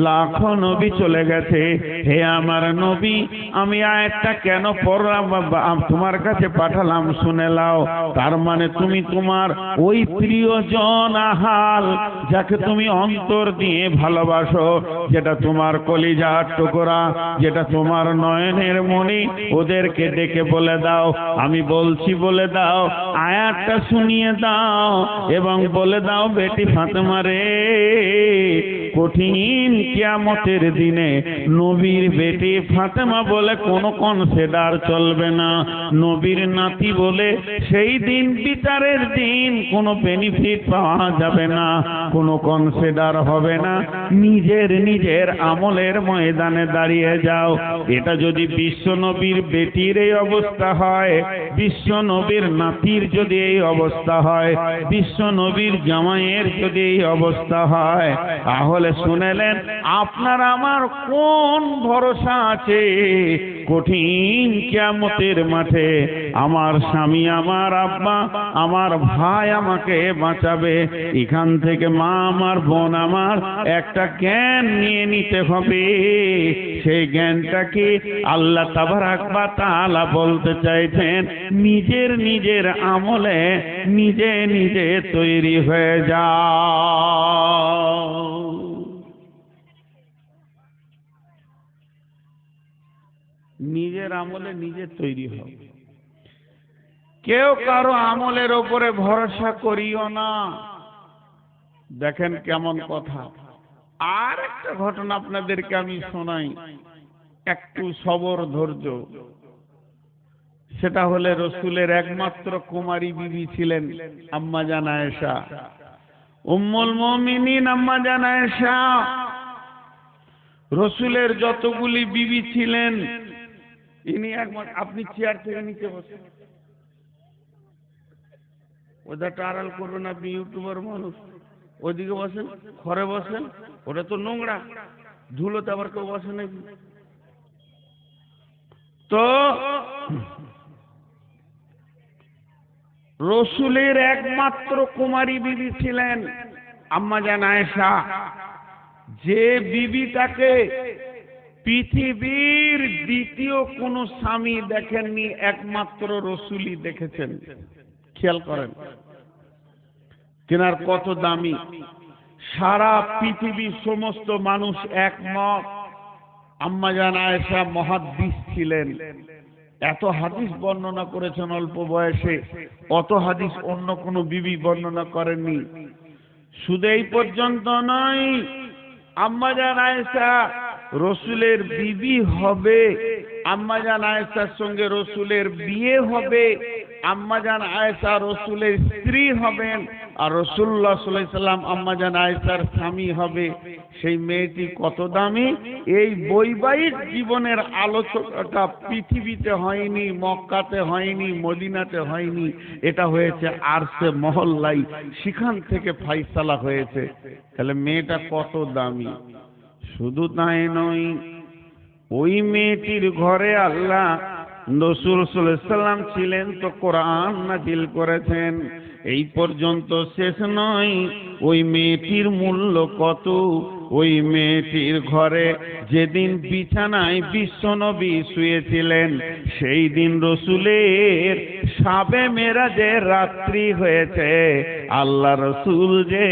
লাখো নবী চলে গেছে। হে আমার নবী, আমি আয়াতটা কেন পড়লাম তোমার কাছে পাঠালাম শুনে নাও। তার মানে তুমি তোমার ওই প্রিয়জন আহাল, যাকে তুমি অন্তর দিয়ে ভালোবাসো, যেটা তোমার কলিজার টুকরা, যেটা তোমার নয়নের মণি, ওদেরকে ডেকে বলে দাও, আমি বলছি বলে দাও, আয়াতটা শুনিয়ে দাও এবং বলে দাও, বেটি ফাতেমা রে, কোন কঠিন কিয়ামতের দিনে নবীর বেটি ফাতেমা বলে কোনো কনসিডার চলবে না, নবীর নাতি বলে সেই দিন বিচারের দিন কোনো বেনিফিট পাওয়া যাবে না, কোনো কনসিডার হবে না। নিজের আমলের ময়দানে দাঁড়িয়ে যাও। এটা যদি বিশ্ব নবীর বেটির এই অবস্থা হয়, বিশ্ব নবীর নাতির যদি এই অবস্থা হয়, বিশ্ব নবীর জামাইয়ের যদি এই অবস্থা হয়, তাহলে শুনেলেন আপনার আমার কোন ভরসা আছে কঠিন কিয়ামতের মাঠে? আমার স্বামী, আমার আব্বা, আমার ভাই আমাকে বাঁচাবে। এখান থেকে মা আমার, বোন আমার, একটা জ্ঞান নিয়ে নিতে হবে। সেই জ্ঞানটাকে আল্লাহ তাবারাক ওয়া তাআলা বলতে চাইছেন, নিজের আমলে নিজে তৈরি হয়ে যাও। নিজের আমলে নিজে তৈরি হবে। কেউ কারো আমলের ওপরে ভরসা করিও না। দেখেন কেমন কথা। আর একটা ঘটনা আপনাদেরকে আমি শোনাই, একটু সবর ধৈর্য। সেটা হলে রসুলের একমাত্র কুমারী বিবি ছিলেন আম্মা জান আয়েশা, উম্মুল মুমিনিন আম্মা জান আয়েশা। রসুলের যতগুলি বিবি ছিলেন, ইনি একমাত্র। আপনি চেয়ার থেকে নিচে বসেন, ওটাটা আড়াল করবেন। আপনি ইউটিউবার মানুষ, ওইদিকে বসেন, ঘরে বসেন। ওটা তো নোংরা, ধুলোতে আবার কেউ বসে নাকি? তো রসুলের একমাত্র কুমারী বিবি ছিলেন আম্মা জান আয়েশা, যে বিবিটাকে পৃথিবীর দ্বিতীয় কোন স্বামী দেখেননি, একমাত্র রসুলই দেখেছেন। খেয়াল করেন তেনার কত দামি। সারা পৃথিবীর সমস্ত মানুষ একমত, আম্মা জান আয়েশা মুহাদ্দিস ছিলেন। এত হাদিস বর্ণনা করেছেন অল্প বয়সে, অত হাদিস অন্য কোন বিবি বর্ণনা করেননি। শুধু এই পর্যন্ত নয়, আম্মা জান আয়েশা রসুলের বিবি হবে, আম্মা জান আয়েশার সঙ্গে রসুলের বিয়ে হবে, আম্মা জান আয়েশা রসুলের স্ত্রী হবেন, আর রাসূলুল্লাহ সাল্লাল্লাহু আলাইহি সাল্লাম আম্মা জান আয়েশার স্বামী হবে। সেই মেয়েটি কত দামি! এই বৈবাহিক জীবনের আলোচনাটা পৃথিবীতে হয়নি, মক্কাতে হয়নি, মদিনাতে হয়নি, এটা হয়েছে আরশে মহল্লায়। সেখান থেকে ফাইসালা হয়েছে। তাহলে মেয়েটা কত দামি! শুধু তাই নয়, ওই মেয়েটির ঘরে আল্লাহ রাসূল সাল্লাল্লাহু আলাইহি সাল্লাম ছিলেন, তো কোরআন নাযিল করেছেন। এই পর্যন্ত শেষ নয়, ওই মেয়েটির মূল্য কত! ওই মেয়েটির ঘরে যেদিন বিছানায় বিশ্বনবী শুয়েছিলেন, সেই দিন রসুলের শাবে মেরাজের রাত্রি হয়েছে। আল্লাহ রসুল যে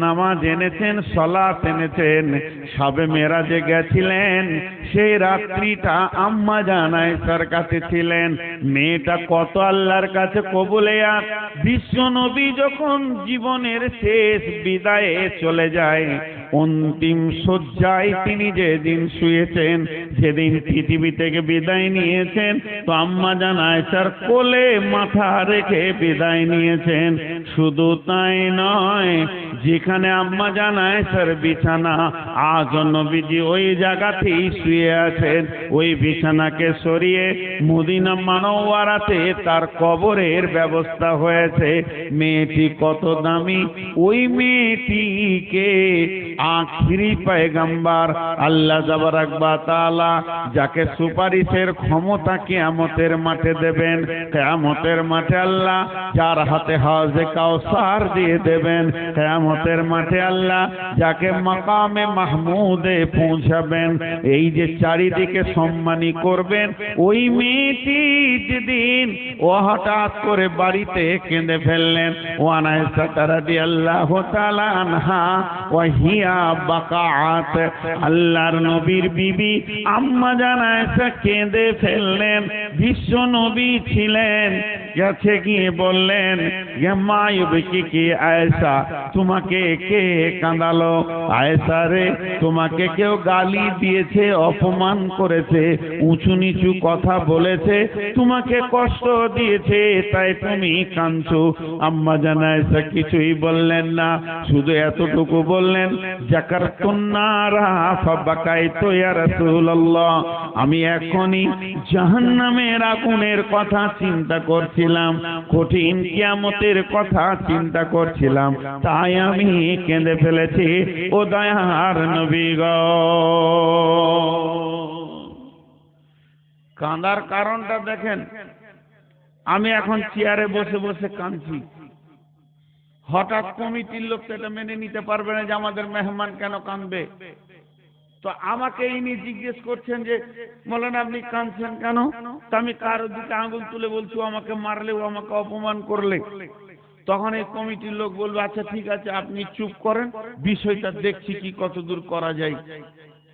নামাজ এনেছেন, সালাত এনেছেন, শাবে মেরাজে গেছিলেন, সেই রাত্রিটা আম্মা জান আয়েশার কাছে ছিলেন। মেয়েটা কত আল্লাহর কাছে কবুলিয়াত! বিশ্বনবী যখন জীবনের শেষ বিদায়ে চলে যায়, অন্তিম শয্যায় তিনি যেদিন শুয়েছেন, যেদিন পৃথিবী থেকে বিদায় নিয়েছেন, তো আম্মা জান আয়েশার কোলে মাথা রেখে বিদায় নিয়েছেন। শুধু তাই নয়, যেখানে আম্মা জান আয়েশার বিছানা, আজ নবীজি ওই জায়গাতেই শুয়ে আছেন। ওই বিছানাকে সরিয়ে মদিনা মানওয়ারাতে তার কবরের ব্যবস্থা হয়েছে। মেয়েটি কত দামি! ওই মেয়েটিকে আখিরি পয়গম্বর আল্লাহ তাবারাক ওয়া তাআলা যাকে সুপারিশের ক্ষমতা কিয়ামতের মাঠে দেবেন, কিয়ামতের মাঠে আল্লাহ যার হাতে হাউজে কাউসার দিয়ে দেবেন, কিয়ামতের মাঠে আল্লাহ যাকে মাকামে মাহমুদে পৌঁছাবেন, এই যে চারিদিকে সম্মানী করবেন, ওই মেয়েটি যেদিন ও হঠাৎ করে বাড়িতে কেঁদে ফেললেন, ওয়ান আয়েশা রাদিয়াল্লাহু তাআলা আনহা ওয়া হিয়া বাকাআত, আল্লাহর নবীর বিবি আম্মা জান আয়েশা কেঁদে ফেললেন। বিশ্ব নবী ছিলেন, গেছে গিয়ে বললেন মা ইউবকি কি আয়েশা, তোমাকে কে কাঁদালো? আয়েশা রে, তোমাকে কেউ গালি দিয়েছে, অপমান করেছে, উঁচু নিচু কথা বলেছে, তোমাকে কষ্ট দিয়েছে, তাই তুমি কাঁদছো। আম্মা জান আয়েশা কিছুই বললেন না, শুধু এতটুকু বললেন যাকারতুন নারা ফাবাকাইতু ইয়া রাসূলুল্লাহ, আমি এখনই জাহান্নামের আগুনের কথা চিন্তা করছিলাম, কঠিন কিয়ামতের কথা চিন্তা করছিলাম, তাই আমি কেঁদে ফেলেছি। ও দয়ার নবী গো, কাঁদার কারণটা দেখেন। আমি এখন চেয়ারে বসে বসে কাঁদছি, হঠাৎ কমিটির লোক তো এটা মেনে নিতে পারবে না যে আমাদের মেহমান কেন কাঁদবে। তো আমাকে ইনি জিজ্ঞেস করছেন যে মৌলানা আপনি কাঁদছেন কেন? তো আমি কারোর দিকে আঙুল তুলে বলছি ও আমাকে মারলে, ও আমাকে অপমান করলে। তখন এই কমিটির লোক বলবে আচ্ছা ঠিক আছে আপনি চুপ করেন, বিষয়টা দেখছি কি কতদূর করা যায়।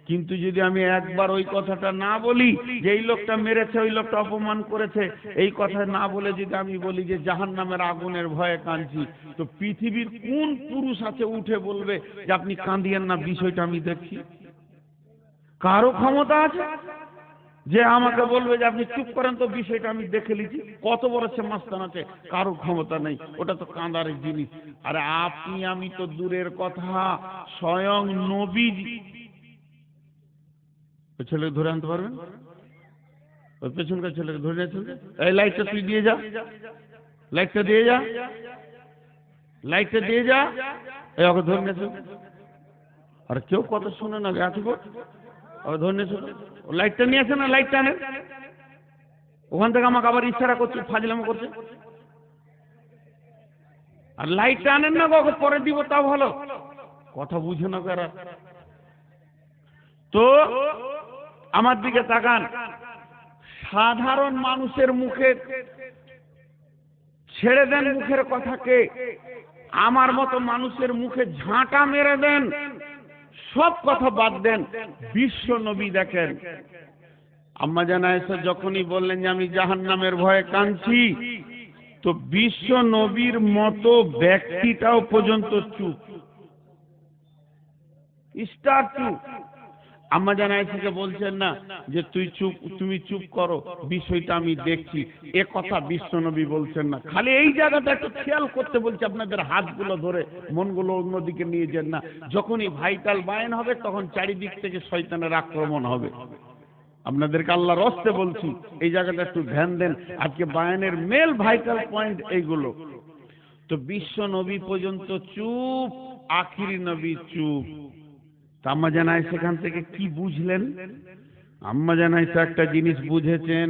কিন্তু যদি আমি একবার ওই কথাটা না বলি যে এই লোকটা মেরেছে, ওই লোকটা অপমান করেছে, এই কথা না বলে যদি আমি বলি যে জাহান্নামের আগুনের ভয়ে কাঁদছি, তো পৃথিবীর কোন পুরুষ আছে উঠে বলবে যে আপনি কাঁদিয়েন না, বিষয়টা আমি দেখছি? কারো ক্ষমতা আছে যে আমাকে বলবে যে আপনি চুপ করেন তো বিষয়টা আমি দেখে লিছি? কত বড় সে মাস্তান আছে? কারো ক্ষমতা নেই, ওটা তো কাঁদার জিনিস। আরে আপনি আমি তো দূরের কথা, স্বয়ং নবীজি। ছেলেকে ধরে আনতে পারবেন? ওই পেছনকার ছেলেকে ধরে নিয়েছেন, এই লাইটটা তুই দিয়ে যা, লাইটটা দিয়ে যা, লাইটটা দিয়ে যা, এই ওকে ধরে নিয়েছেন। আর কেউ কথা শুনে না, এত ওকে ধরে নিয়েছেন, লাইটটা নিয়ে আসে না, লাইটটা আনেন। ওখান থেকে আমাকে আবার ইশারা করছে, ফাজলামো করছে। আর লাইটটা আনেন না, ওকে পরে দিব, তা ভালো কথা বুঝে না কারা। তো আমার দিকে তাকান, সাধারণ মানুষের মুখে ছেড়ে দেন মুখের কথাকে, আমার মতো মানুষের মুখে ঝাঁটা মেরে দেন, সব কথা বাদ দেন। বিশ্ব নবী দেখেন, আম্মা জান আয়েশা যখনই বললেন যে আমি জাহান্নামের ভয়ে কাঁদছি, তো বিশ্ব নবীর মতো ব্যক্তিটাও পর্যন্ত চুপ, স্টার চুপ। আম্মা জান আয়েশাকে বলছেন না যে তুমি চুপ করো, বিষয়টা আমি দেখছি, এ কথা বিশ্বনবী বলছেন না। খালি এই জায়গাটা একটু খেয়াল করতে বলছে, আপনাদের হাতগুলো ধরে মনগুলো অন্যদিকে নিয়ে যান না। যখনই ভাইটাল বায়ান হবে তখন চারিদিক থেকে শয়তানের আক্রমণ হবে। আপনাদেরকে আল্লাহর রস্তে বলছি, এই জায়গাটা একটু ধ্যান দেন। আজকে বায়ানের মেল ভাইটাল পয়েন্ট এইগুলো। তো বিশ্ব নবী পর্যন্ত চুপ, আখিরি নবী চুপ। আম্মা জান আয়েশা সেখান থেকে কি বুঝলেন? আম্মা জান আয়েশা একটা জিনিস বুঝেছেন,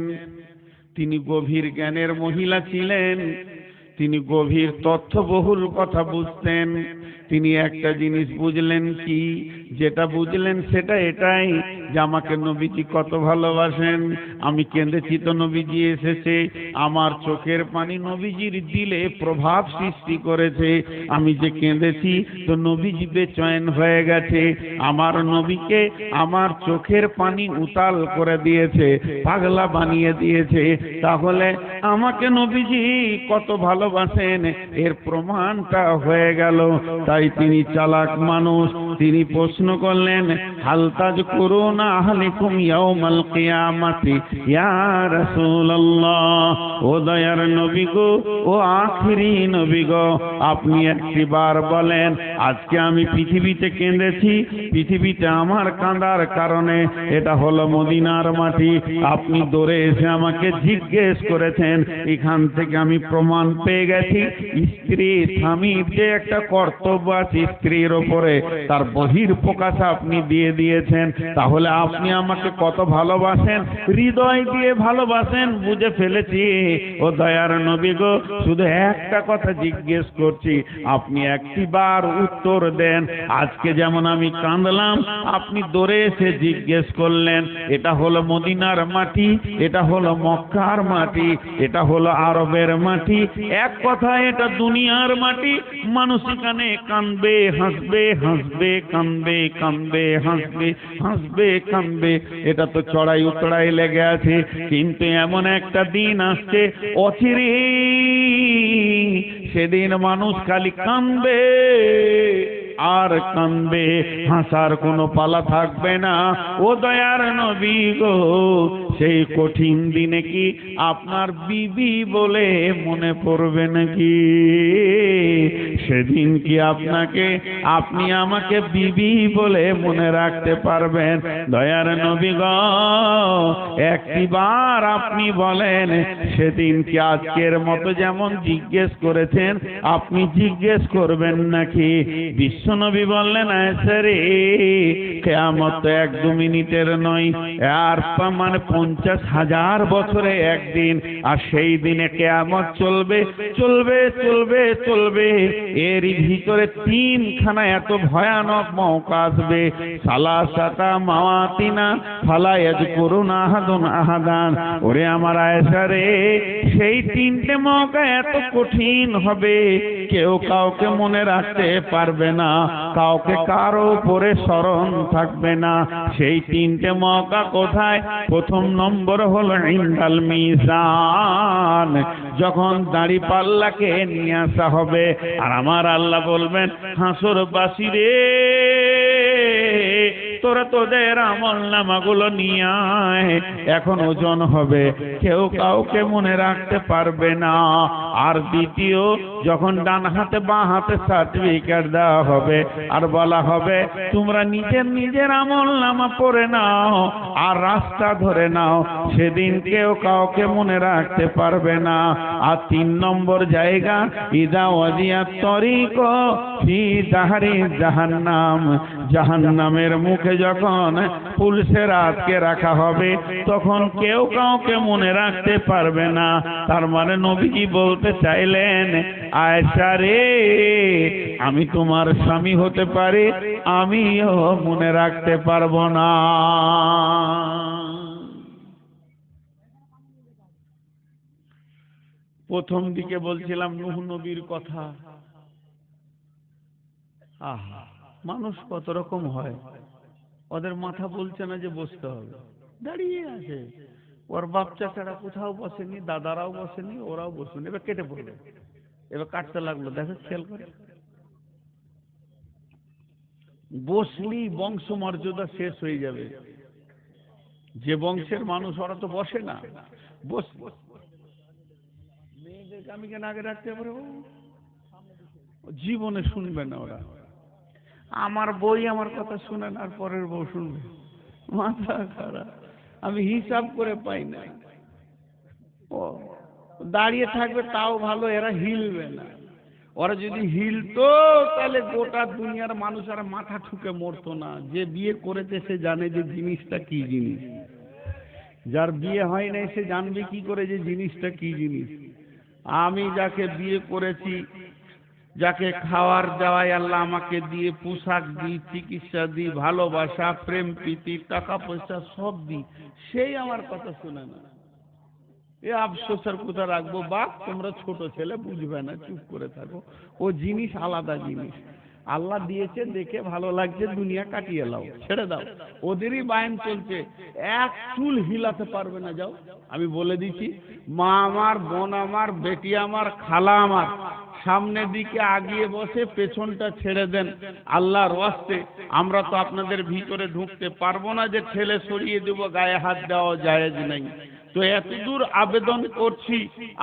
তিনি গভীর জ্ঞানের মহিলা ছিলেন, তিনি গভীর তথ্যবহুল কথা বুঝতেন। তিনি একটা জিনিস বুঝলেন, কি যেটা বুঝলেন সেটা এটাই যে আমাকে নবীজি কত ভালোবাসেন। আমি কেঁদেছি তো নবীজি এসেছে, আমার চোখের পানি নবীজির দিলে প্রভাব সৃষ্টি করেছে। আমি যে কেঁদেছি তো নবীজি বেচৈন হয়ে গেছে, আমার নবীকে আমার চোখের পানি উতাল করে দিয়েছে, পাগলা বানিয়ে দিয়েছে। তাহলে আমাকে নবীজি কত ভালোবাসেন এর প্রমাণটা হয়ে গেল। তাই তিনি চালাক মানুষ, তিনি প্রশ্ন করলেন হাল তাযকুরুনা আহলিকুম ইয়াউমাল কিয়ামাতি ইয়া রাসূলুল্লাহ। ও দয়ার নবী গো, ও আখিরি নবী গো, আপনি একবার বলেন আজকে আমি পৃথিবীতে কেঁদেছি, পৃথিবীতে আমার কাঁদার কারণে এটা হলো মদিনার মাটি। আপনি দৌড়ে এসে আমাকে জিজ্ঞেস করেছেন, এখান থেকে আমি প্রমাণ পেয়ে গেছি স্ত্রী স্বামীর যে একটা কর্তব্য আছে স্ত্রীর ওপরে, তার বহির প্রকাশ আপনি দিয়ে দিয়েছেন। তাহলে আপনি আমাকে কত ভালোবাসেন, হৃদয় দিয়ে ভালোবাসেন, বুঝে ফেলেছি। ও দয়ার নবী গো, শুধু একটা কথা জিজ্ঞেস করছি, আপনি একটিবার উত্তর দেন। আজকে যেমন আমি কাঁদলাম, আপনি দৌড়ে এসে জিজ্ঞেস করলেন এটা হলো মদিনার মাটি, এটা হলো মক্কার মাটি, এটা হলো আরবের মাটি, এক কথা এটা দুনিয়ার মাটি। মানুষ এখানে কাঁদবে, হাসবে, হাসবে, কাঁদবে, কাঁদবে, হাসবে, হাসবে, কাঁদবে, এটা তো চড়াই উতড়াই লেগে আছে। কিন্তু এমন একটা দিন আসছে অচিরে, সেদিন মানুষ খালি কাঁদবে আর কাঁদবে, হাসার কোনো পালা থাকবে না। ও দয়ার নবী গো, সেই কঠিন দিনে কি আপনার বিবি বলে মনে পড়বে নাকি? সেদিন কি আপনি আমাকে বিবি বলে মনে রাখতে পারবেন? দয়ার নবী গো, একটিবার আপনি বলেন, সেদিন কি আজকের মতো যেমন জিজ্ঞেস করেছেন আপনি জিজ্ঞেস করবেন নাকি? বিশ্বনবী বললেন, আয়েশা রে, কিয়ামত তো 1-2 মিনিটের নয়, আর মানে 50,000 বছরে একদিন। আর সেই দিনে কিয়ামত চলবে চলবে চলবে চলবে। এরই ভিতরে 3খানা এত ভয়ানক মওকা আসবে। সালাসাতা মাওয়াতিনা ফালা ইয়াযকুরুনা আহাদুন আহাদান। ওরে আমার আয়েশা রে, সেই 3টে মওকা এত কঠিন হবে, কেউ কাউকে মনে রাখতে পারবে না, কাউকে কারো উপরে স্মরণ থাকবে না। সেই 3টে মওকা কোথায়? প্রথম নম্বর হলো ইনদাল মিজান, যখন দাড়ি পাল্লাকে নিয়ে আসা হবে। আর আমার আল্লাহ বলবেন, হাসরবাসী রে, তোরা তোদের আমল নামাগুলো নিয়ে আয়, এখন ওজন হবে, কেউ কাউকে মনে রাখতে পারবে না। আর দ্বিতীয়, যখন ডান হাতে বাঁ হাতে সার্টিফিকেট দেওয়া হবে আর বলা হবে, তোমরা নিজের নিজের আমল নামা পড়ে নাও আর রাস্তা ধরে নাও, সেদিন কেউ কাউকে মনে রাখতে পারবে না। আর 3 নম্বর জায়গা, ইদা ওয়াদিয়াত তরিক ফি দাহরি জাহান্নাম, জাহান্নামের মুখে যখন পুলিশের আটকে রাখা হবে, তখন কেউ কাউকে মনে রাখতে পারবে না। তার মানে নবীজি বলতে চাইলেন, আয়েশা রে, আমি তোমার স্বামী হতে পারি, আমিও মনে রাখতে পারবো না। প্রথম দিকে বলছিলাম নূহ নবীর কথা। আহা, মানুষ কত রকম হয়, ওদের মাথা বলছে না যে বসতে হবে, দাঁড়িয়ে আছে। ওর বাচ্চা ছাড়া কোথাও বসেনি, দাদারাও বসেনি, ওরাও বসেনি, এবার কেটে পড়বে, এবার কাটতে লাগলো। দেখো, খেয়াল করে, বসলি বংশ মর্যাদা শেষ হয়ে যাবে। যে বংশের মানুষ ওরা তো বসে না, বস মেয়েদেরকে আমি কেন আগে রাখতে পারবো? জীবনে শুনবে না ওরা। আমার বই আমার কথা শুনে না, আর পরের বউ শুনবে, মাথা খারাপ। আমি হিসাব করে পাই না। ও দাঁড়িয়ে থাকবে তাও ভালো, এরা হিলবে না। ওরা যদি হিলতো তাহলে গোটা দুনিয়ার মানুষ আর মাথা ঠুকে মরতো না। যে বিয়ে করেছে সে জানে যে জিনিসটা কি জিনিস, যার বিয়ে হয় নাই সে জানবে কি করে যে জিনিসটা কি জিনিস। আমি যাকে বিয়ে করেছি, যাকে খাওয়ার দেওয়ায় আল্লাহ আমাকে দিয়ে, পোশাক দিই, চিকিৎসা দিই, ভালোবাসা, প্রেম প্রীতি, টাকা পয়সা সব দিই, সেই আমার কথা শুনে না। এ আফসোসের কোথা রাখবো? বাপ, তোমরা ছোট ছেলে, বুঝবে না, চুপ করে থাকো। ও জিনিস আলাদা জিনিস, আল্লাহ দিয়েছে, দেখে ভালো লাগছে, দুনিয়া কাটিয়ে লাও, ছেড়ে দাও। ওদেরই বায়ন চলছে, এক চুল হিলাতে পারবে না। যাও, আমি বলে দিচ্ছি, মা আমার, বোন আমার, বেটি আমার, খালা আমার, সামনের দিকে আগিয়ে বসে, পেছনটা ছেড়ে দেন। আল্লাহর ওয়াস্তে আমরা তো আপনাদের ভিতরে ঢুকতে পারবো না যে ঠেলে সরিয়ে দেবো, গায়ে হাত দেওয়া জায়েজ নাই। তো এতদূর আবেদন করছি,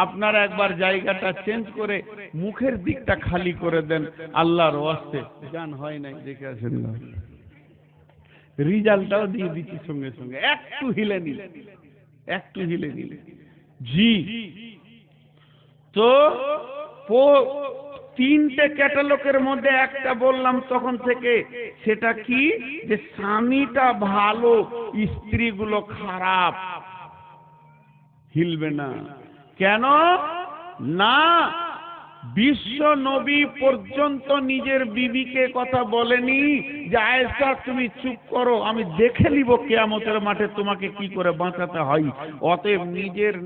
আপনারা একবার জায়গাটা চেঞ্জ করে মুখের দিকটা খালি করে দেন আল্লাহর ওয়াস্তে। জান হয় নাই, দেখে আসেন না, রিজাল্টটাও দিয়ে দিচ্ছি সঙ্গে সঙ্গে। একটু হিলে নিলে, একটু হিলে নিলে। জি, তো 3টে ক্যাটালগের মধ্যে একটা বললাম তখন থেকে, সেটা কি? যে স্বামীটা ভালো, স্ত্রীগুলো খারাপ। হিলবে না কেন? না, বিশ্ব নবী পর্যন্ত নিজের বিবিকে কথা বলেনি যে আয়েশা তুমি চুপ করো, আমি দেখে নিব কিয়ামতের মাঠে তোমাকে কি করে বাঁচাতে হয়। অতএব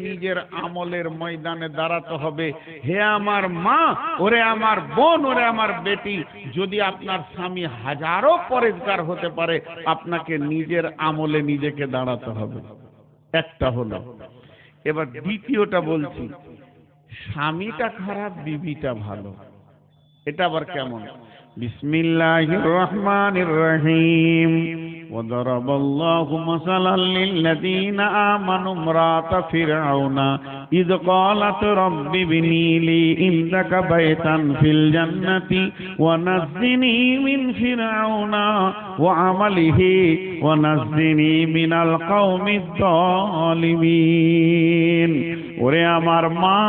নিজের আমলের ময়দানে দাঁড়াতে হবে। হে আমার মা, ওরে আমার বোন, ওরে আমার বেটি, যদি আপনার স্বামী হাজারো পরেজগার হতে পারে, আপনাকে নিজের আমলে নিজেকে দাঁড়াতে হবে। একটা হলো। এবার দ্বিতীয়টা বলছি, স্বামীটা খারাপ বিবিটা ভালো, এটা আবার কেমন? বিসমিল্লাহির রহমানির রহিম। وضرب الله مثلا للذين آمنوا امرأة فرعون إذ قالت رب ابن لي عندك بيتا في الجنة ونجني من فرعون وعمله ونجني من القوم الظالمين। ওরে আমার মা,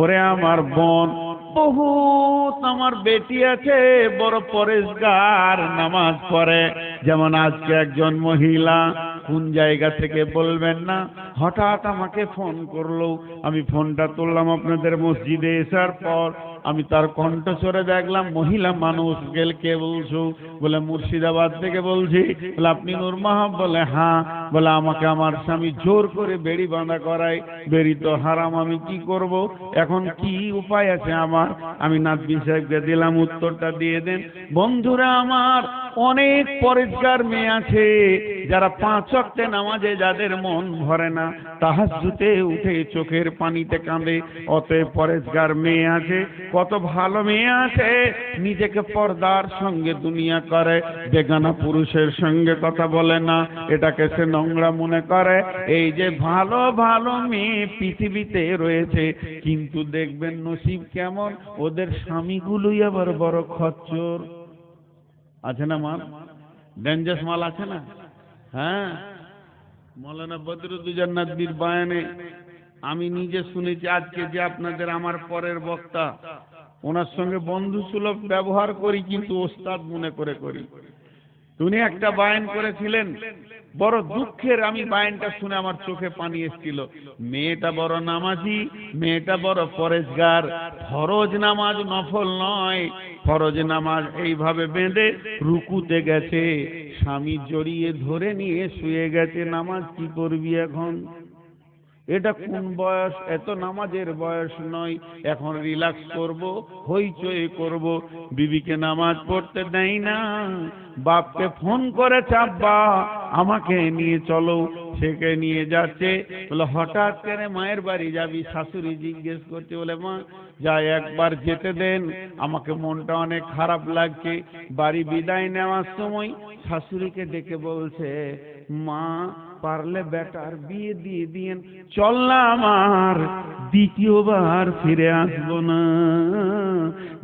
ওরে আমার বোন, বহুত আমার বেটি আছে বড় পরেজগার, নামাজ পড়ে। যেমন আজকে একজন মহিলা, কোন জায়গা থেকে বলবেন না, হঠাৎ আমাকে ফোন করলো, আমি ফোনটা তুললাম আপনাদের মসজিদে আসার পর। আমি তার কণ্ঠস্বরে দেখলাম মহিলা মানুষ। কে বলছো? বলে মুর্শিদাবাদ থেকে বলছি। বলে আপনি নূর মাহব? বলে হ্যাঁ। বলে আমাকে আমার স্বামী জোর করে বেড়ি বাঁধা করায়, বেড়ি তো হারাম, আমি কি করব? এখন কি উপায় আছে আমার? আমি নাদবি সাহেবকে দিলাম, উত্তরটা দিয়ে দেন। বন্ধুরা আমার, অনেক পরেজগার মেয়ে আছে যারা 5 ওয়াক্তে নামাজে যাদের মন ভরে না, তাহাজ্জুদে উঠে চোখের পানিতে কাঁদে। অতএব পরেজগার মেয়ে আছে, কত ভালো মেয়ে আছে, নিজেকে পর্দার সঙ্গে দুনিয়া করে, বেগানা পুরুষের সঙ্গে কথা বলে না, এটাকে সে নোংরা মনে করে। এই যে ভালো ভালো মেয়ে পৃথিবীতে রয়েছে, কিন্তু দেখবেন নসিব কেমন, ওদের স্বামীগুলোই আবার বড় খচ্চর। আছে না মাল, ডেঞ্জাস মাল আছে না? হ্যাঁ, মৌলানা বদরুদ্দোজা নদভীর বয়ানে আমি নিজে শুনেছি। আজকে যে আপনাদের আমার পরের বক্তা, ওনার সঙ্গে বন্ধু সুলভ ব্যবহার করি, কিন্তু ওস্তাদ মনে করে করি। উনি একটা বায়ান করেছিলেন, বড় দুঃখের, আমি বায়ানটা শুনে আমার চোখে পানি এসেছিল। মেয়েটা বড় নামাজি, মেয়েটা বড় পরেজগার, ফরজ নামাজ নফল নয়, ফরজ নামাজ এইভাবে বেঁধে রুকুতে গেছে, স্বামী জড়িয়ে ধরে নিয়ে শুয়ে গেছে। নামাজ কি করবি এখন? এটা কোন বয়স? এত নামাজের বয়স নয়। এখন রিল্যাক্স করব, হইচই করব। বিবিকে নামাজ পড়তে দেয় না, বাপকে ফোন করে চাপবা আমাকে নিয়ে চলো, সেকে নিয়ে যাচ্ছে। বলে হঠাৎ করে মায়ের বাড়ি যাবি? শাশুড়ি জিজ্ঞেস করছে। বলে মা যাই, একবার যেতে দেন, আমাকে মনটা অনেক খারাপ লাগছে। বাড়ি বিদায় নেওয়ার সময় শাশুড়িকে ডেকে বলছে, মা পারলে বেটার বিয়ে দিয়ে দিয়েন, চললাম আর দ্বিতীয়বার ফিরে আসবো না,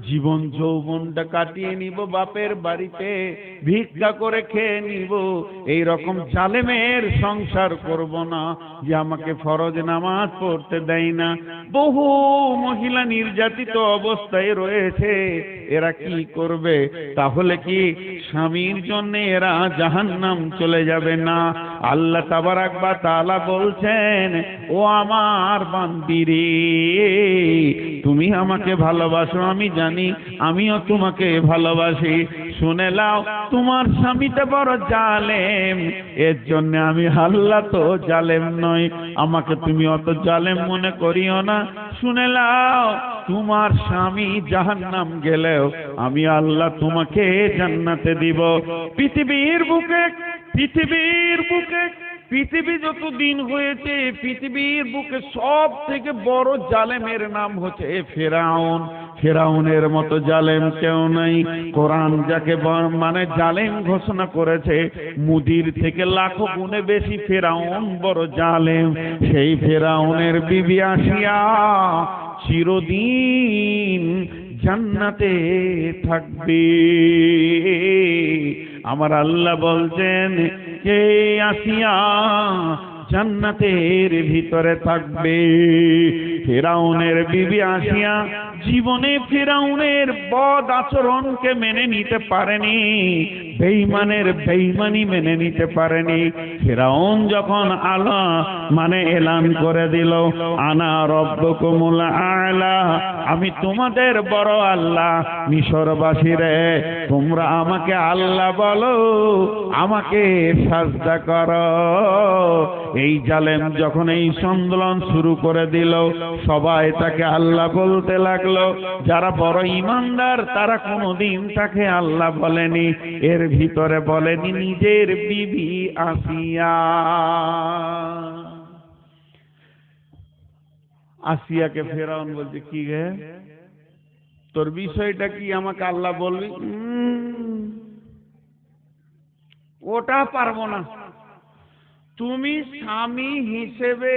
জীবন যৌবনটা কাটিয়ে নিব বাপের বাড়িতে, ভিক্ষা করে খেয়ে নিব। এই রকম জালেমের সংসার করব না যে আমাকে ফরজ নামাজ পড়তে দেয় না। বহু মহিলা নির্যাতিত অবস্থায় রয়েছে, এরা কি করবে? তাহলে কি স্বামীর জন্য এরা জাহান্নাম চলে যাবে না? আল্লাহ তাবারাক ওয়া তাআলা বলছেন, ও আমার বান্দিরে, তুমি আমাকে ভালোবাসো, আমি জানি, আমিও তোমাকে ভালোবাসি। শুনে নাও, তোমার স্বামীটা বড় জালেম, এর জন্য আমি আল্লাহ তো জালেম নই, আমাকে তুমি অত জালেম মনে করিও না। শুনে নাও, তোমার স্বামী জাহান্নাম গেলেও আমি আল্লাহ তোমাকে জান্নাতে দিব। পৃথিবীর বুকে পৃথিবী যত দিন হয়েছে, পৃথিবীর বুকে সব থেকে বড় জালেমের নাম হচ্ছে ফেরাউন। ফেরাউনের মতো জালেম কেউ নাই। কোরআন যাকে মানে জালেম ঘোষণা করেছে, মুদির থেকে লাখো গুণে বেশি ফেরাউন বড় জালেম। সেই ফেরাউনের বিবি আসিয়া চিরদিন জান্নাতে থাকবে। আমার আল্লাহ বলছেন, কে আসিয়া জান্নাতের ভিতরে থাকবে? ফেরাউনের বিবি আসিয়া জীবনে ফিরাউনের বদ আচরণকে মেনে নিতে পারেনি, বেঈমানের বেঈমানি মেনে নিতে পারেনি। ফিরাউন যখন এলান করে দিল, আনা রব্বুকুমুল আ'লা, আমি তোমাদের বড় আল্লাহ, মিশরবাসীরে তোমরা আমাকে আল্লাহ বলো, আমাকে সাজদা করো। এই জালেম যখন এই আন্দোলন শুরু করে দিল, সবাই তাকে আল্লাহ বলতে লাগলো। যারা বড় ঈমানদার তারা কোনোদিন তাকে আল্লাহ বলেনি, এর ভিতরে বলেনি নিজের বিবি আসিয়া। আসিয়াকে ফেরাউন বলছে, কি গে তোর বিষয়টা কি, আমাকে আল্লাহ বলবি? ওটা পারবো না, তুমি স্বামী হিসেবে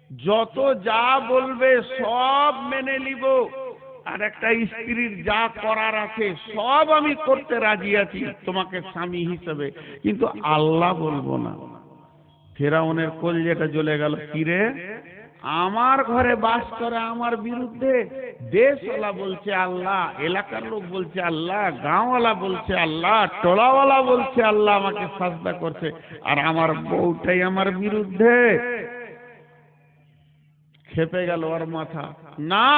যত যা বলবে সব মেনে নিব, আর একটা স্ত্রীর যা করার আছে সব আমি করতে রাজি আছি তোমাকে স্বামী হিসেবে, কিন্তু আল্লাহ বলবো না। ফেরাউনের কলিজাটা জ্বলে গেল, কিরে আমার ঘরে বাস করে আমার বিরুদ্ধে, দেশওয়ালা বলছে আল্লাহ, এলাকার লোক বলছে আল্লাহ, গাঁওয়ালা বলছে আল্লাহ, টোলাওয়ালা বলছে আল্লাহ, আমাকে সাজদা করছে, আর আমার বউটাই আমার বিরুদ্ধে। খেপে গেল ওর মাথা। না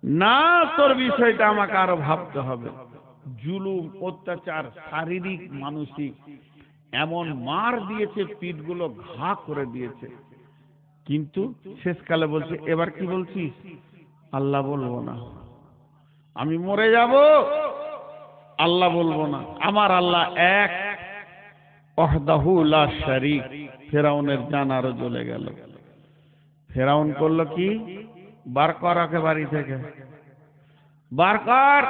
না, তোর বিষয়টা আমাকে আরো ভাবতে হবে। জুলুম, অত্যাচার, শারীরিক মানসিক এমন মার দিয়েছে, পিঠগুলো ঘা করে দিয়েছে, কিন্তু শেষকালে বলছে, এবার কি বলছিস? আল্লাহ বলবো না, আমি মরে যাব, আল্লাহ বলবো না, আমার আল্লাহ এক, ওয়াহদাহু লা শারীক। ফেরাউনের জান আরো জ্বলে গেল। ফেরাউন করলো কি, বার কর ওকে বাড়ি থেকে, বার কর,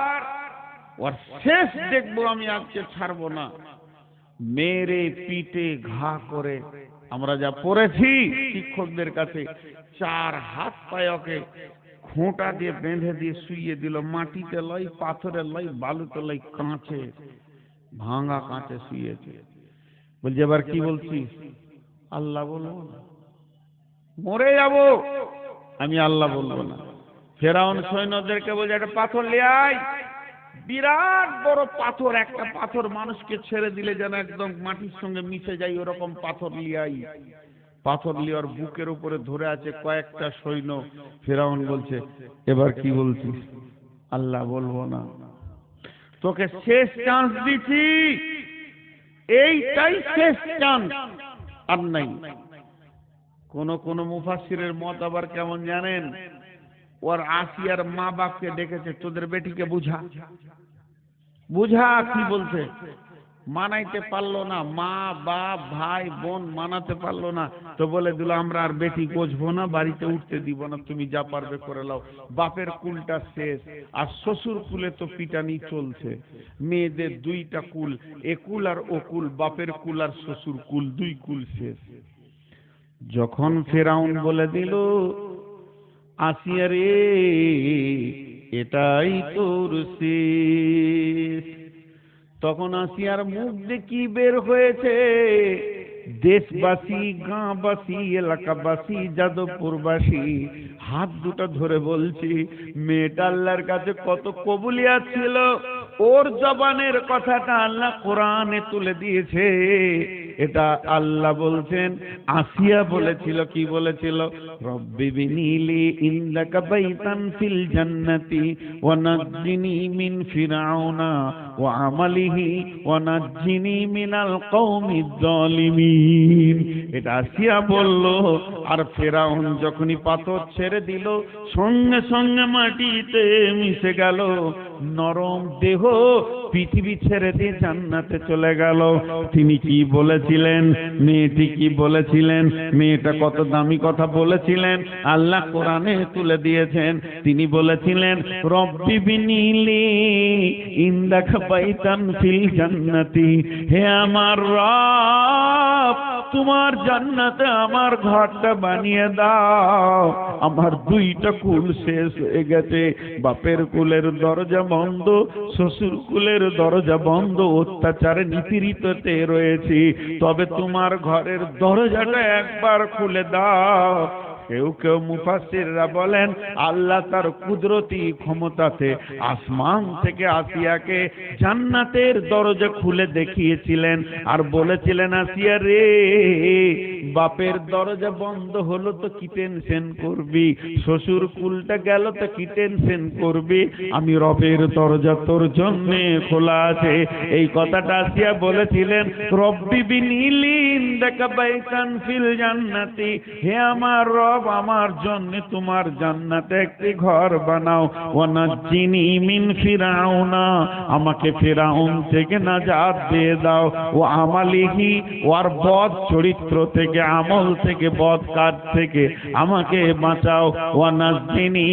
ওর শেষ দেখবো আমি, আজকে ছাড়বো না। মেরে পিটে ঘা করে, আমরা যা পড়েছি শিক্ষকদের কাছে, 4 হাত পায়ে ওকে খোঁটা দিয়ে বেঁধে দিয়ে শুইয়ে দিল, মাটিতে লয়, পাথরে লয়, বালুতে লয়, কাঁচে, ভাঙা কাঁচে শুয়েছে। বলছে এবার কি বলছিস? আল্লাহ বলবো না, মরে যাব, আমি আল্লাহ বলবো না। ফেরাউন সৈন্যদেরকে বলছে, একটা পাথর নিয়ে আয়। বিরাট বড় পাথর, একটা পাথর মানুষকে ছেড়ে দিলে যেন একদম মাটির সঙ্গে মিশে যায়, ওরকম পাথর নিয়ে আয়। পাথর নিয়ে ওর বুকের উপরে ধরে আছে কয়েকটা সৈন্য। ফেরাউন বলছে, এবার কি বলছিস? আল্লাহ বলবো না, তোকে শেষ চান্স দিছি, এইটাই শেষ চান্স, আর নাই। কোন মুফাসসিরের মত আবার কেমন জানেন, ওর আসিয়ার মা বাপকে ডেকেছে, তোদের বেটিকে বুঝা বুঝা, কি বলছে? মানাইতে পারলো না, মা বাপ ভাই বোন মানাতে পারলো না, তো বলে দিল আমরা আর বেটি গোছবো না, বাড়িতে উঠতে দিব না, তুমি যা পারবে করে নাও। বাপের কুলটা শেষ, আর শ্বশুর কুলে তো পিটানি চলছে। মেয়েদের 2টা কুল, একুল আর ওকুল, বাপের কুল আর শ্বশুর কুল, 2 কুল শেষ। যখন ফেরাউন বলে দিল, আসিয়া রে এটাই তোর শেষ, তখন আসিয়ার মুখ দিয়ে কি বের হয়েছে? দেশবাসী, গাঁবাসী, এলাকাবাসী, যাদবপুরবাসী হাত দুটো ধরে বলছি, মেয়েটা আল্লাহর কাছে কত কবুলিয়াত ছিল, ওর জবানের কথাটা আল্লাহ কোরআনে তুলে দিয়েছে। এটা আল্লাহ বলছেন, আসিয়া বলেছিল, কি বলেছিল? রব্বি বিনিলি ইন্দাকা বাইতান ফিল জান্নাতি ওয়া নাজ্জিনি মিন ফিরআউনা ওয়া আমালিহি ওয়া নাজ্জিনি মিনাল কওমিজ জালিমিন। এটা আসিয়া বলল। আর ফেরাউন যখনই পাথর ছেড়ে দিল, সঙ্গে সঙ্গে মাটিতে মিশে গেল, নরম দেহ পৃথিবী ছেড়ে দিয়ে জান্নাতে চলে গেল। তিনি কি বলেছিলেন? মেয়েটি কি বলেছিলেন? মেয়েটা কত দামি কথা বলেছিলেন, আল্লাহ কোরআনে তুলে দিয়েছেন। তিনি বলেছিলেন, রব্বি বিনিলি ইন্দাকা বাইতান ফিল জান্নাতি, হে আমার রব, তোমার জান্নাতে আমার ঘরটা বানিয়ে দাও। আমার 2টা কুল শেষ হয়ে গেছে, বাপের কুলের দরজা বন্ধ, শ্বশুর কুলের দরজা বন্ধ, অত্যাচারে নিপীড়িততে রয়েছি, তবে তোমার ঘরের দরজাটা একবার খুলে দাও। কেউ কেউ মুফাসসিররা বলেন আল্লাহ তার কুদরতি ক্ষমতাতে আসমান থেকে আসিয়াকে জান্নাতের দরজা খুলে দেখিয়েছিলেন আর বলেছিলেন, আসিয়া রে, বাপের দরজা বন্ধ হলো তো কি টেনশন করবি, শ্বশুর কুলটা গেল তো কি টেনশন করবি, আমি রবের দরজা তোর জন্য খোলা আছে। এই কথাটা আসিয়া বলেছিলেন, রব্বি বিনিলিন দেখা বাইতান ফিল জান্নাতি, হে আমার রব, আমার জন্য তোমার জান্নাতে একটি ঘর বানাও, ওয়ানাজ্জিনি মিন ফিরাউনা, আমাকে ফিরাউন থেকে নাজাত দিয়ে দাও, ও আমালিহি, ওর বদ চরিত্র থেকে, আমল থেকে, বদ কাজ থেকে আমাকে বাঁচাও, ওয়ানাজ্জিনি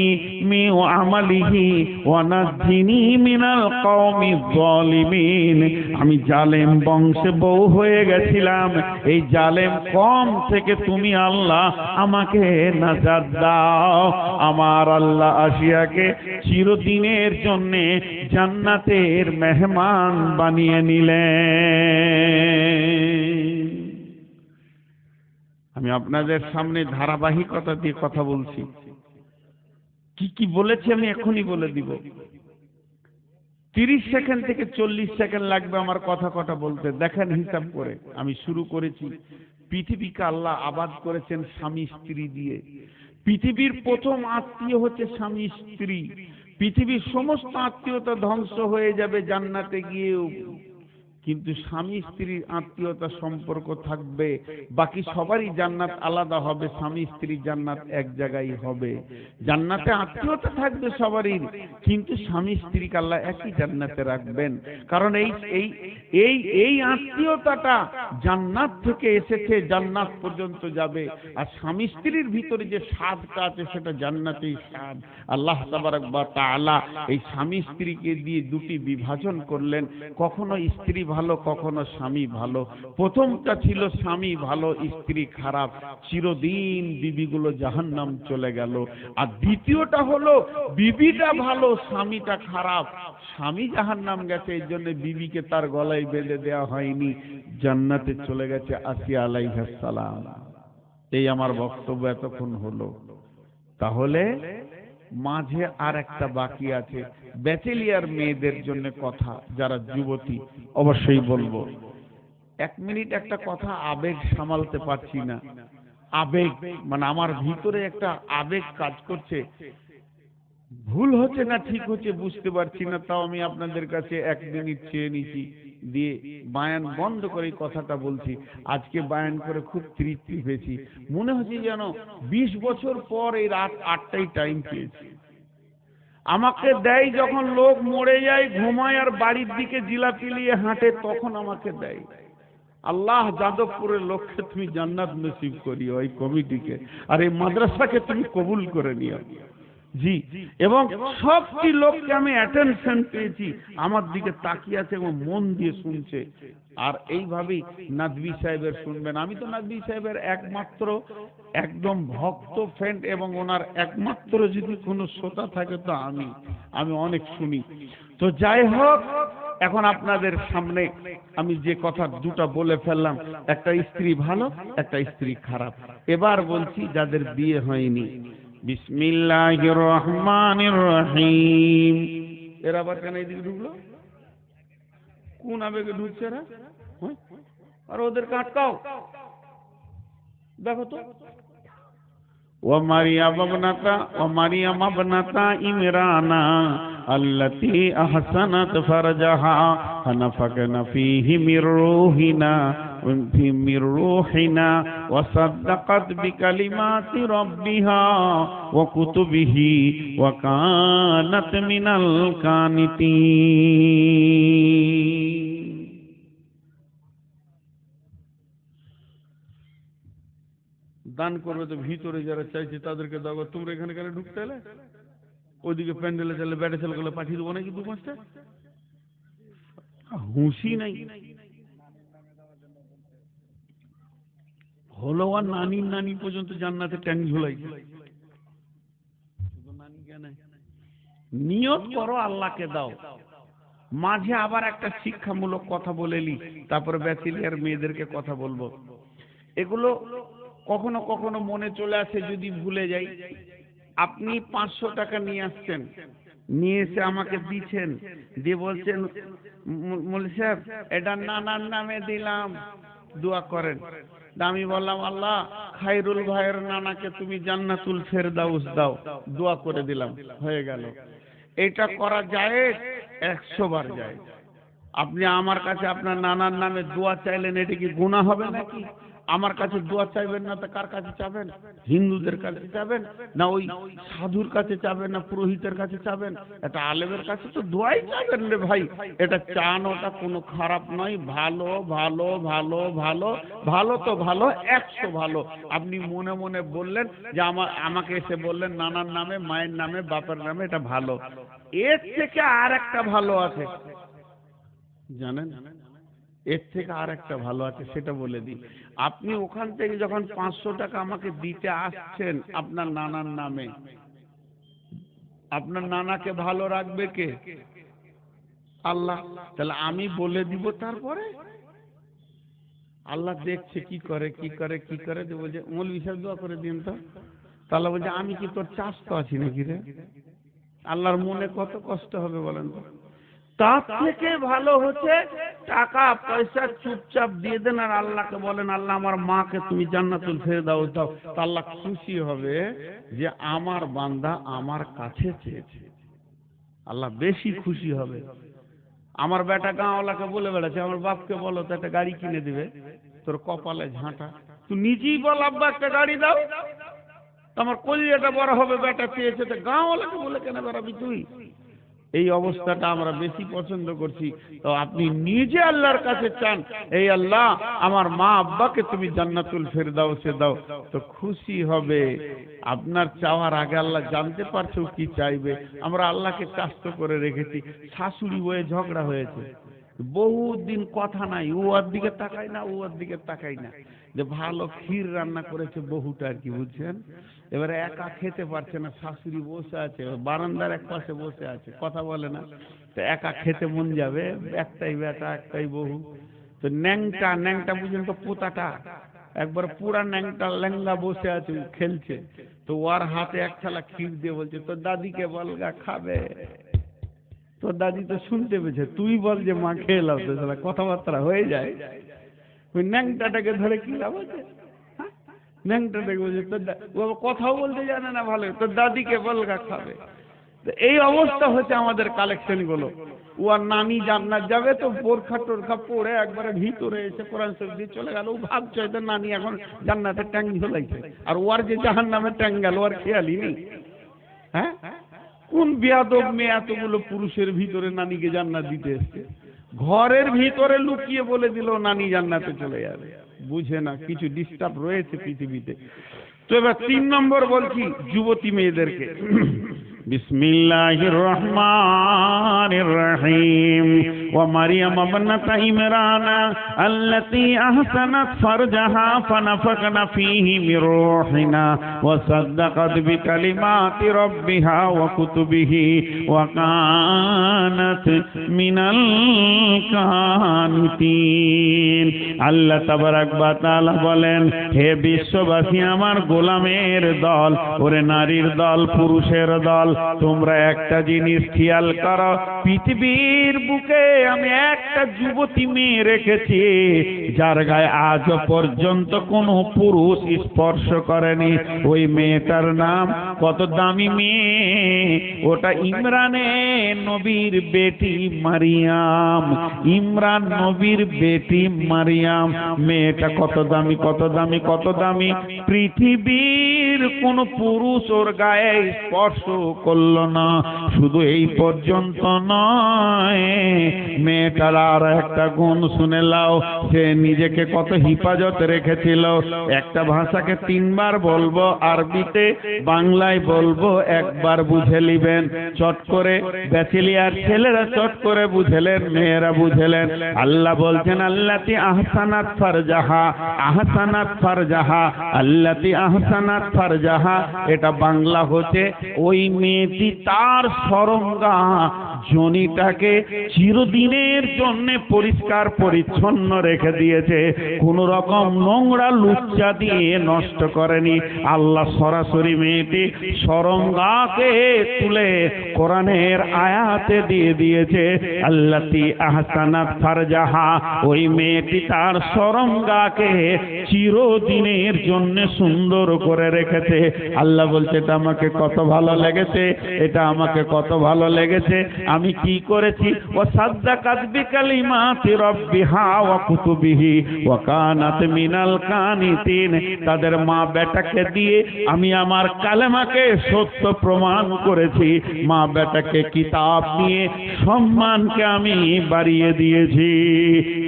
মি আমালিহি ওয়ানাজ্জিনি মিনাল কওমিজ জালিমিন, আমি জালেম বংশে বউ হয়ে গেছিলাম, এই জালেম কম থেকে তুমি আল্লাহ আমাকে নাজাত দাও। আমার আল্লাহ আসিয়াকে চিরদিনের জন্য জান্নাতের মেহমান বানিয়ে নিলেন। আমি আপনাদের সামনে ধারাবাহিকতা দিয়ে কথা বলছি, কি কি বলেছি আমি এখনই বলে দিব। 30 সেকেন্ড থেকে 40 সেকেন্ড লাগবে আমার কথা কটা বলতে, দেখেন হিসাব করে। আমি শুরু করেছি, পৃথিবীকে আল্লাহ আবাদ করেছেন স্বামী স্ত্রী দিয়ে। পৃথিবীর প্রথম আত্মীয় হচ্ছে স্বামী স্ত্রী। পৃথিবীর সমস্ত আত্মীয়তা ধ্বংস হয়ে যাবে জান্নাতে গিয়েও, কিন্তু স্বামী স্ত্রীর আত্মীয়তা সম্পর্ক থাকবে। বাকি সবারই জান্নাত আলাদা হবে, স্বামী স্ত্রী জান্নাত এক জায়গায় হবে। জান্নাতে আত্মীয়তা থাকবে সবারই, কিন্তু স্বামী স্ত্রীকে আল্লাহ একই জান্নাতে রাখবেন। কারণ এই আত্মীয়তাটা জান্নাত থেকে এসেছে, জান্নাত পর্যন্ত যাবে। আর স্বামী স্ত্রীর ভিতরে যে স্বাদটা আছে সেটা জান্নাতেই স্বাদ। আল্লাহ তাবারক ওয়া তাআলা এই স্বামী স্ত্রীকে দিয়ে দুটি বিভাজন করলেন, কখনো স্ত্রী ভালো, কখনো স্বামী ভালো। প্রথমটা ছিল স্বামী ভালো স্ত্রী খারাপ, চিরদিন বিবিগুলো জাহান্নাম চলে গেল। আর দ্বিতীয়টা হলো বিবিটা ভালো স্বামীটা খারাপ, স্বামী জাহান্নাম গেছে, এই জন্য বিবিকে তার গলায় বেঁধে দেওয়া হয়নি, জান্নাতে চলে গেছে আসিয়া আলাইহিস সালাম। এই আমার বক্তব্য এতক্ষণ হলো। তাহলে মাঝে আর একটা বাকি আছে, ব্যাচেলিয়ার মেয়েদের জন্য কথা, যারা যুবতী, অবশ্যই বলবো। 1 মিনিট একটা কথা, আবেগ সামালতে পারছি না। আবেগ মানে আমার ভিতরে একটা আবেগ কাজ করছে, ভুল হচ্ছে না ঠিক হচ্ছে বুঝতে পারছি না, তাও আমি আপনাদের কাছে 1 মিনিট চেয়ে নিছি, দিয়ে বায়ান বন্ধ করে কথাটা বলছি। আজকে বায়ান করে খুব তৃপ্তি পেয়েছি, মনে হচ্ছে যেন 20 বছর পর এই রাত 8টায় টাইম পেয়েছি। আমাকে দেয় যখন লোক মরে যায়, ঘুমায় আর বাড়ির দিকে জিলাপি নিয়ে হাঁটে, তখন আমাকে দেয়। আল্লাহ যাদবপুরের লোককে তুমি জান্নাত নসিব করিও, এই কমিটিকে আর এই মাদ্রাসাকে তুমি কবুল করে নিও। জি, এবং সবটি লোককে আমি অ্যাটেনশন পেয়েছি, আমার দিকে তাকিয়ে আছে এবং মন দিয়ে শুনছে। আর এইভাবেই নাদভী সাহেবের শুনবেন। আমি তো নাদভী সাহেবের একমাত্র একদম ভক্ত ফ্রেন্ড, এবং ওনার একমাত্র যদি কোনো শ্রোতা থাকে তো আমি অনেক শুনি। তো যাই হোক, এখন আপনাদের সামনে আমি যে কথা দুটা বলে ফেললাম, একটা স্ত্রী ভালো, একটা স্ত্রী খারাপ। এবার বলছি যাদের বিয়ে হয়নি। বিসমিল্লাহির রহমানির রহিম। এরা আবার কেন এদিকে ঢুকলো? কোন আবেগে ঢুকছে এরা? আর ওদেরকে আটকাও, দেখো তো। ومريم ابنة عمران التي أحسنت فرجها فنفخنا فيه من روحنا وصدقت بكلمات ربها وكتبه وكانت من القانتين। দান করবে তো ভিতরে যারা চাইছে তাদেরকে দাও, তোমরা এখানে কেন ঢুকতে এলে? ওইদিকে প্যান্ডেলে চাইলে ব্যাটে ছেলেগুলো পাঠিয়ে দেবো নাকি 2-5টা? হুঁশি নাই হলো। আর নানি পর্যন্ত জান্নাতে ট্যাং ঝুলাইছে, নিয়ত করো আল্লাহকে দাও। মাঝে আবার একটা শিক্ষামূলক কথা বলেলি, তারপরে ব্যাচেলিয়ার মেয়েদেরকে কথা বলবো। এগুলো কখনো কখনো মনে চলে আসে যদি ভুলে যাই, আপনি 500 টাকা নিয়ে আসছেন, নিয়ে এসে আমাকে দিচ্ছেন, দিয়ে বলছেন মৌলভী সাহেব এটা নানার নামে দিলাম, দোয়া করেন। আমি বললাম আল্লাহ খায়রুল ভাইয়ের নানাকে তুমি জান্নাতুল ফেরদাউস দাও, দোয়া করে দিলাম, হয়ে গেল। এটা করা যায় 100 বার যায়। আপনি আমার কাছে আপনার নানার নামে দোয়া চাইলেন, এটা কি গুনাহ হবে নাকি? আমার কাছে দোয়া চাইবেন না তো কার কাছে চাবেন? হিন্দুদের কাছে চাবেন না ওই সাধুর কাছে চাবেন না পুরোহিতের কাছে চাবেন? এটা আলেমের কাছে তো দোয়াই চাইবেন রে ভাই। এটা চান, ওটা কোনো খারাপ নয়, ভালো ভালো ভালো ভালো ভালো তো ভালো, 100 ভালো। আপনি মনে মনে বললেন যে আমাকে এসে বললেন নানার নামে, মায়ের নামে, বাপের নামে, এটা ভালো। এর থেকে আর একটা ভালো আছে জানেন? এর থেকে আর একটা ভালো আছে, সেটা বলে দিই। আপনি ওখান থেকে যখন 500 টাকা আমাকে দিতে আসছেন আপনার নানার নামে, আপনার নানাকে ভালো রাখবে কে? আল্লাহ। তাহলে আমি বলে দিব, তারপরে আল্লাহ দেখছে কি করে কি করে কি করে। বলছে মৌলভী সাহেব দোয়া করে দিন তো। তাহলে বলছে আমি কি তোর চাষতো আছি নাকি রে? আল্লাহর মনে কত কষ্ট হবে বলেন তো। তার থেকে ভালো হচ্ছে টাকা পয়সা চুপচাপ দিয়ে দেন আর আল্লাহকে বলেন আল্লাহ আমার মাকে তুমি জান্নাতুল ফেরদাউস দাও। তা আল্লাহ খুশি হবে যে আমার বান্দা আমার কাছে চেয়েছে, আল্লাহ বেশি খুশি হবে। আমার বেটা গাঁওয়ালাকে বলে বেড়াচ্ছে আমার বাপকে বলো তো একটা গাড়ি কিনে দিবে, তোর কপালে ঝাঁটা। তুই নিজেই বল আব্বা একটা গাড়ি দাও, আমার কলিজাটা বড় হবে, বেটা চেয়েছে, তো গাঁওয়ালাকে বলে কেন বেড়াবি তুই? এই অবস্থাটা আমরা বেশি পছন্দ করছি। তো আপনি নিজে আল্লাহর কাছে চান, এই আল্লাহ আমার মা আব্বাকে তুমি জান্নাতুল ফেরদাউসে দাও, তো খুশি হবে। আপনার চাওয়ার আগে আল্লাহ জানতে পারছো কি চাইবে। আমরা আল্লাহকে চাস্ত করে রেখেছি। শাশুড়ি বয়ে ঝগড়া হয়েছে, বহুত দিন কথা নাই, ও ওর দিকে তাকাই না, ও ওর দিকে তাকাই না। যে ভালো ক্ষীর রান্না করেছে বহুটা আর কি, বুঝছেন? এবারে একা খেতে পারছে না, শাশুড়ি বসে আছে বারান্দার এক পাশে বসে আছে, কথা বলে না। তো একা খেতে মন যাবে, একটাই বেটা একটাই বহু। তো ন্যাংটা ন্যাংটা বুঝলেন তো, পোতাটা একবার পুরা ন্যাংটা ল্যাংলা বসে আছে, খেলছে। তো ওর হাতে এক থালা ক্ষীর দিয়ে বলছে তোর দাদিকে বলগা খাবে। তোর দাদি তো শুনতে পেয়েছে, তুই বল যে মা খেয়ে লাভ, তো কথাবার্তা হয়ে যায়। ওই ন্যাংটাটাকে ধরে কি লাভ আছে? ন্যাংটাটাকে বলছে তোর কথাও বলতে জানে না ভালো, তোর দাদিকে বলগা খাবে। তো এই অবস্থা হচ্ছে আমাদের কালেকশন গুলো। ও আর নানি জান্নাত যাবে তো বোরখা টোরখা পরে একবারে ভিতরে এসে কোরআন শরীফ দিয়ে চলে গেল। ও ভাবছে হয়তো নানি এখন জান্নাতে ট্যাং ঝোলাইছে, আর ওর যে জাহান্নামে ট্যাং গেল ওর খেয়ালই নেই। হ্যাঁ, কোন বেয়াদব মেয়ে এতগুলো পুরুষের ভিতরে নানিকে জান্নাত দিতে এসছে? ঘরের ভিতরে লুকিয়ে বলে দিল নানি জান্নাতে চলে যাবে। বুঝে না কিছু ডিস্টার্ব রয়েছে পৃথিবীতে। তো এবার 3 নম্বর বলছি যুবতী মেয়েদেরকে। বিসমিল্লাহির রহমানির রহিম। ওয়া মারইয়াম ইবনাত ইমরান আল্লাতী আহসানাত ফারজাহা ফানাফাকনা ফীহি মির রূহিনা ওয়া সাদ্দাকাত বিকালিমাতি রাব্বিহা ওয়া কুতুবিহি ওয়া কানাত মিনাল কানিতিন। আল্লাহ তাবারাক ওয়া তাআলা বলেন, হে বিশ্ববাসী আমার গোলামের দল, ওরে নারীর দল, পুরুষের দল, তোমরা একটা জিনিস খেয়াল করো, পৃথিবীর বুকে আমি একটা যুবতী মেয়ে রেখেছি যার গায়ে আজ পর্যন্ত কোনো পুরুষ স্পর্শ করেনি। ওই মেয়েটার নাম কত দামি মেয়ে, ওটা ইমরানে নবীর বেটি মারিয়াম। ইমরান নবীর বেটি মারিয়াম। মেয়েটা কত দামি, কত দামি, কত দামি। পৃথিবীর কোন পুরুষ ওর গায়ে স্পর্শ করল না। শুধু এই পর্যন্ত নয়, মেয়েটার আর একটা গুণ শুনে লাও, সে নিজেকে কত হিফাজত রেখেছিল। একটা ভাষাকে 3 বার বলবো, আরবিতে, বাংলায় বলবো, একবার বুঝে নিবেন চট করে। ব্যাচেলিয়ার ছেলেরা চট করে বুঝেলেন, মেয়েরা বুঝেলেন। আল্লাহ বলছেন আল্লাতী আহসানাত ফারজাহা, আহসানাত ফারজাহা, আল্লাতী আহসানাত ফারজাহা। এটা বাংলা হচ্ছে ওই মেয়েটি তার শরমগাহ জনিটাকে চিরদিনের জন্য পরিষ্কার পরিচ্ছন্ন রেখে দিয়েছে, কোন রকম নোংরা লুচ্চা দিয়ে নষ্ট করেনি। আল্লাহ সরাসরি মেয়েটি শরমগাকে তুলে কোরআনের আয়াতে দিয়ে দিয়েছে, আল্লাতি আহসানাত ফারজাহা, ওই মেয়েটি তার শরমগাকে চিরদিনের জন্য সুন্দর করে রেখেছে। আল্লাহ বলছে এটা আমাকে কত ভালো লেগেছে, এটা আমাকে কত ভালো লেগেছে। আমি কি করেছি? ও সাদ্দাকাত বিকালিমাতি রাব্বিহা ওয়া কুতুবিহি ওয়া কানাত মিনাল কানিতিন। তাদের মা বেটাকে দিয়ে আমি আমার কালেমাকে সত্য প্রমাণ করেছি। মা বেটাকে কিতাব নিয়ে সম্মানকে আমি বাড়িয়ে দিয়েছি।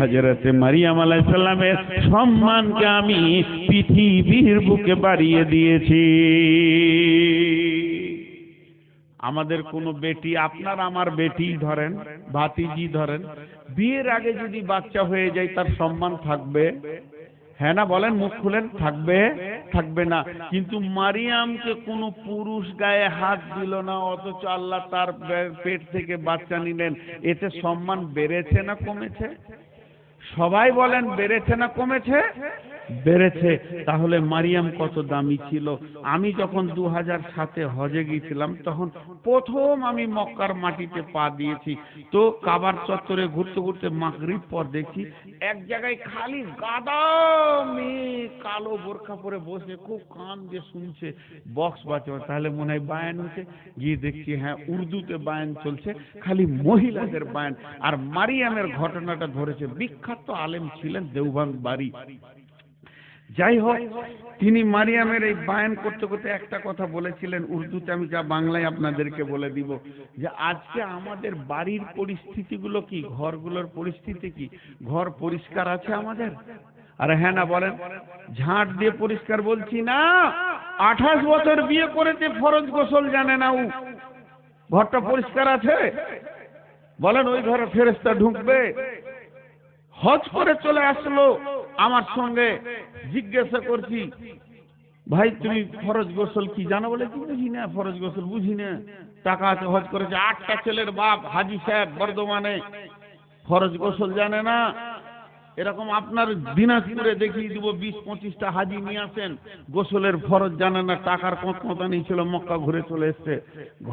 হযরত মারিয়াম আলাইহিস সালামের সম্মানকে আমি পৃথিবীর বুকে বাড়িয়ে দিয়েছি। আমাদের কোনো বেটি, আপনার আমার বেটি ধরেন, ভাতিজি ধরেন, বিয়ের আগে যদি বাচ্চা হয়ে যায় তার সম্মান থাকবে? হ্যাঁ না বলেন, মুখ খুলেন। থাকবে? থাকবে না। কিন্তু মারিয়ামকে কোনো পুরুষ গায়ে হাত দিল না, অথচ আল্লাহ তার পেট থেকে বাচ্চা নিলেন। এতে সম্মান বেড়েছে না কমেছে? সবাই বলেন বেড়েছে না কমেছে? বেড়েছে। তাহলে মারিয়াম কত দামি ছিল। আমি যখন 2007-এ হজে গিয়েছিলাম, তখন প্রথম আমি মক্কার মাটিতে পা দিয়েছি। তো কাবার চত্বরে ঘুরতে ঘুরতে মাগরিব পর দেখছি এক জায়গায় খালি গাদা মেয়ে কালো বোরখা পরে বসে খুব কান দিয়ে শুনছে, বক্স বাজছে। তাহলে মনে হয় বায়ান হচ্ছে। গিয়ে দেখছি হ্যাঁ, উর্দুতে বায়ান চলছে, খালি মহিলাদের বায়ান। আর মারিয়ামের ঘটনাটা ধরেছে, বিখ্যাত আলেম ছিলেন, দেওবন্দ বাড়ি। যাই হোক, তিনি মারিয়ামের এই বায়ান করতে করতে একটা কথা বলেছিলেন উর্দুতে, আমি যা বাংলায় আপনাদেরকে বলে দিব, যে আজকে আমাদের বাড়ির পরিস্থিতিগুলো কি, ঘরগুলোর পরিস্থিতি কি? ঘর পরিষ্কার আছে আমাদের? আরে হ্যাঁ না বলেন। ঝাঁট দিয়ে পরিষ্কার বলছি না। 28 বছর বিয়ে করেছে, ফরজ গোসল জানে না ও। ঘরটা পরিষ্কার আছে? বলেন ওই ঘরে ফেরেশতা ঢুকবে? হজ করে চলে আসলো, আমার সঙ্গে জিজ্ঞাসা করছি, ভাই তুমি ফরজ গোসল কি জানো? বলে কি বুঝি না, ফরজ গোসল বুঝি না। টাকা আছে, হজ করেছে, 8টা ছেলের বাপ, হাজি সাহেব বর্ধমানে, ফরজ গোসল জানে না। এরকম আপনার দিনাজপুরে দেখিয়ে দিব 20-25টা হাজি নিয়ে আসেন, গোসলের ফরজ জানে না, টাকার কতমতানি ছিল, মক্কা ঘুরে চলে এসছে,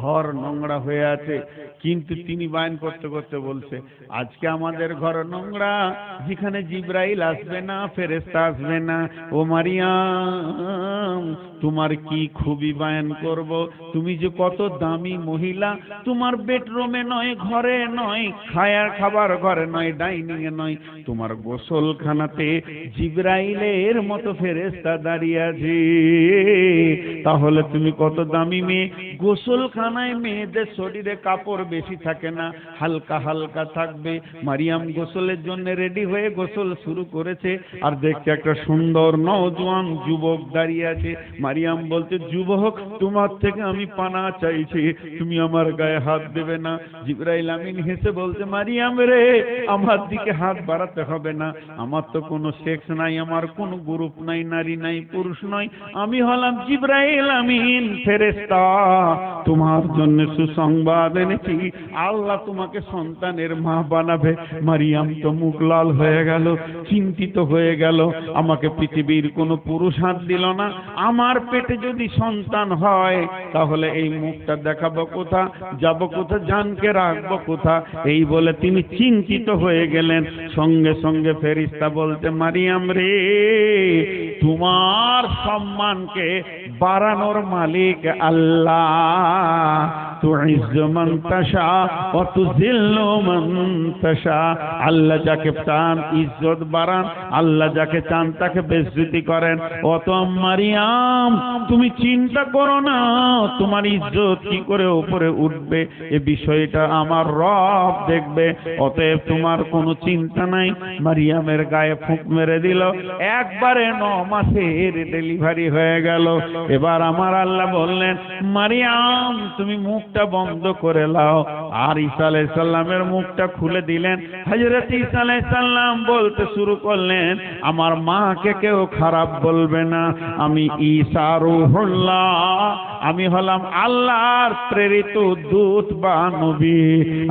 ঘর নোংরা হয়ে আছে। কিন্তু তিনি বায়ান করতে করতে বলছে, আজকে আমাদের ঘর নোংরা, যেখানে জিবরাইল আসবে না, ফেরেশতা আসবে না। ও মারিয়াম, তোমার কি খুবই বায়ান করব। তুমি যে কত দামি মহিলা, তোমার বেডরুমে নয়, ঘরে নয়, খাবার ঘরে নয়, ডাইনিং এ নয়, তোমার গোসলখানাতে জিবরাইলের মতো ফেরেশতা দাঁড়িয়ে আছে। তাহলে তুমি কত দামি মেয়ে। গোসলখানায় মেয়েদের শরীরে কাপড় বেশি থাকে না, হালকা হালকা থাকবে। মারিয়াম গোসলের জন্য রেডি হয়ে গোসল শুরু করেছে, আর দেখতে একটা সুন্দর নওজোয়ান যুবক দাঁড়িয়ে আছে। মারিয়াম বলতে, যুবক তোমার থেকে আমি পানা চাইছি, তুমি আমার গায়ে হাত দেবে না। জিবরাইল আমিন হেসে বলতে, মারিয়াম রে, আমার দিকে হাত বাড়াতে হবে না, আমার তো কোনো সেক্স নাই, আমার কোনো গ্রুপ নাই, নারী নাই, পুরুষ নয়, আমি হলাম জিবরাইল আমিন ফেরেশতা। তোমার জন্য সুসংবাদ এনেছি, আল্লাহ তোমাকে সন্তানের মা বানাবে। মারিয়াম তো মুখ লাল হয়ে গেল, চিন্তিত হয়ে গেল। আমাকে পৃথিবীর কোনো পুরুষ হাত দিল না, আমার পেটে যদি সন্তান হয় তাহলে এই মুখটা দেখাবো কোথা, যাব কোথা, জানকে রাখবো কোথা। এই বলে তিনি চিন্তিত হয়ে গেলেন। সঙ্গে সঙ্গে ফেরেশতা বলতে, মারিয়াম রে, তোমার সম্মানকে বাড়ানোর মালিক আল্লাহ। তুইজ্জু মান তাশা ওয়া তুযিল্লু মান তাশা। আল্লাহ যাকে চান ইজ্জত বাড়ান, আল্লাহ যাকে চান তাকে বেইজ্জতি করেন। অত মারিয়াম, তুমি চিন্তা করো না তোমার ইজ্জত কি করে উপরে উঠবে, এ বিষয়টা আমার রব দেখবে। অতএব তোমার কোনো চিন্তা নাই। মারিয়ামের গায়ে ফুঁক মেরে দিল, একবারে 9 মাসের ডেলিভারি হয়ে গেল। এবার আমার আল্লাহ বললেন, মারিয়াম তুমি মুখটা বন্ধ করে লাও। আর ঈসা আলাইহিস সালামের মুখটা খুলে দিলেন। হযরত ঈসা আলাইহিস সালাম বলতে শুরু করলেন, আমার মাকে কেউ খারাপ বলবে না, আমি ঈসা রূহুল্লাহ, আমি হলাম আল্লাহর প্রেরিত দূত বা নবী।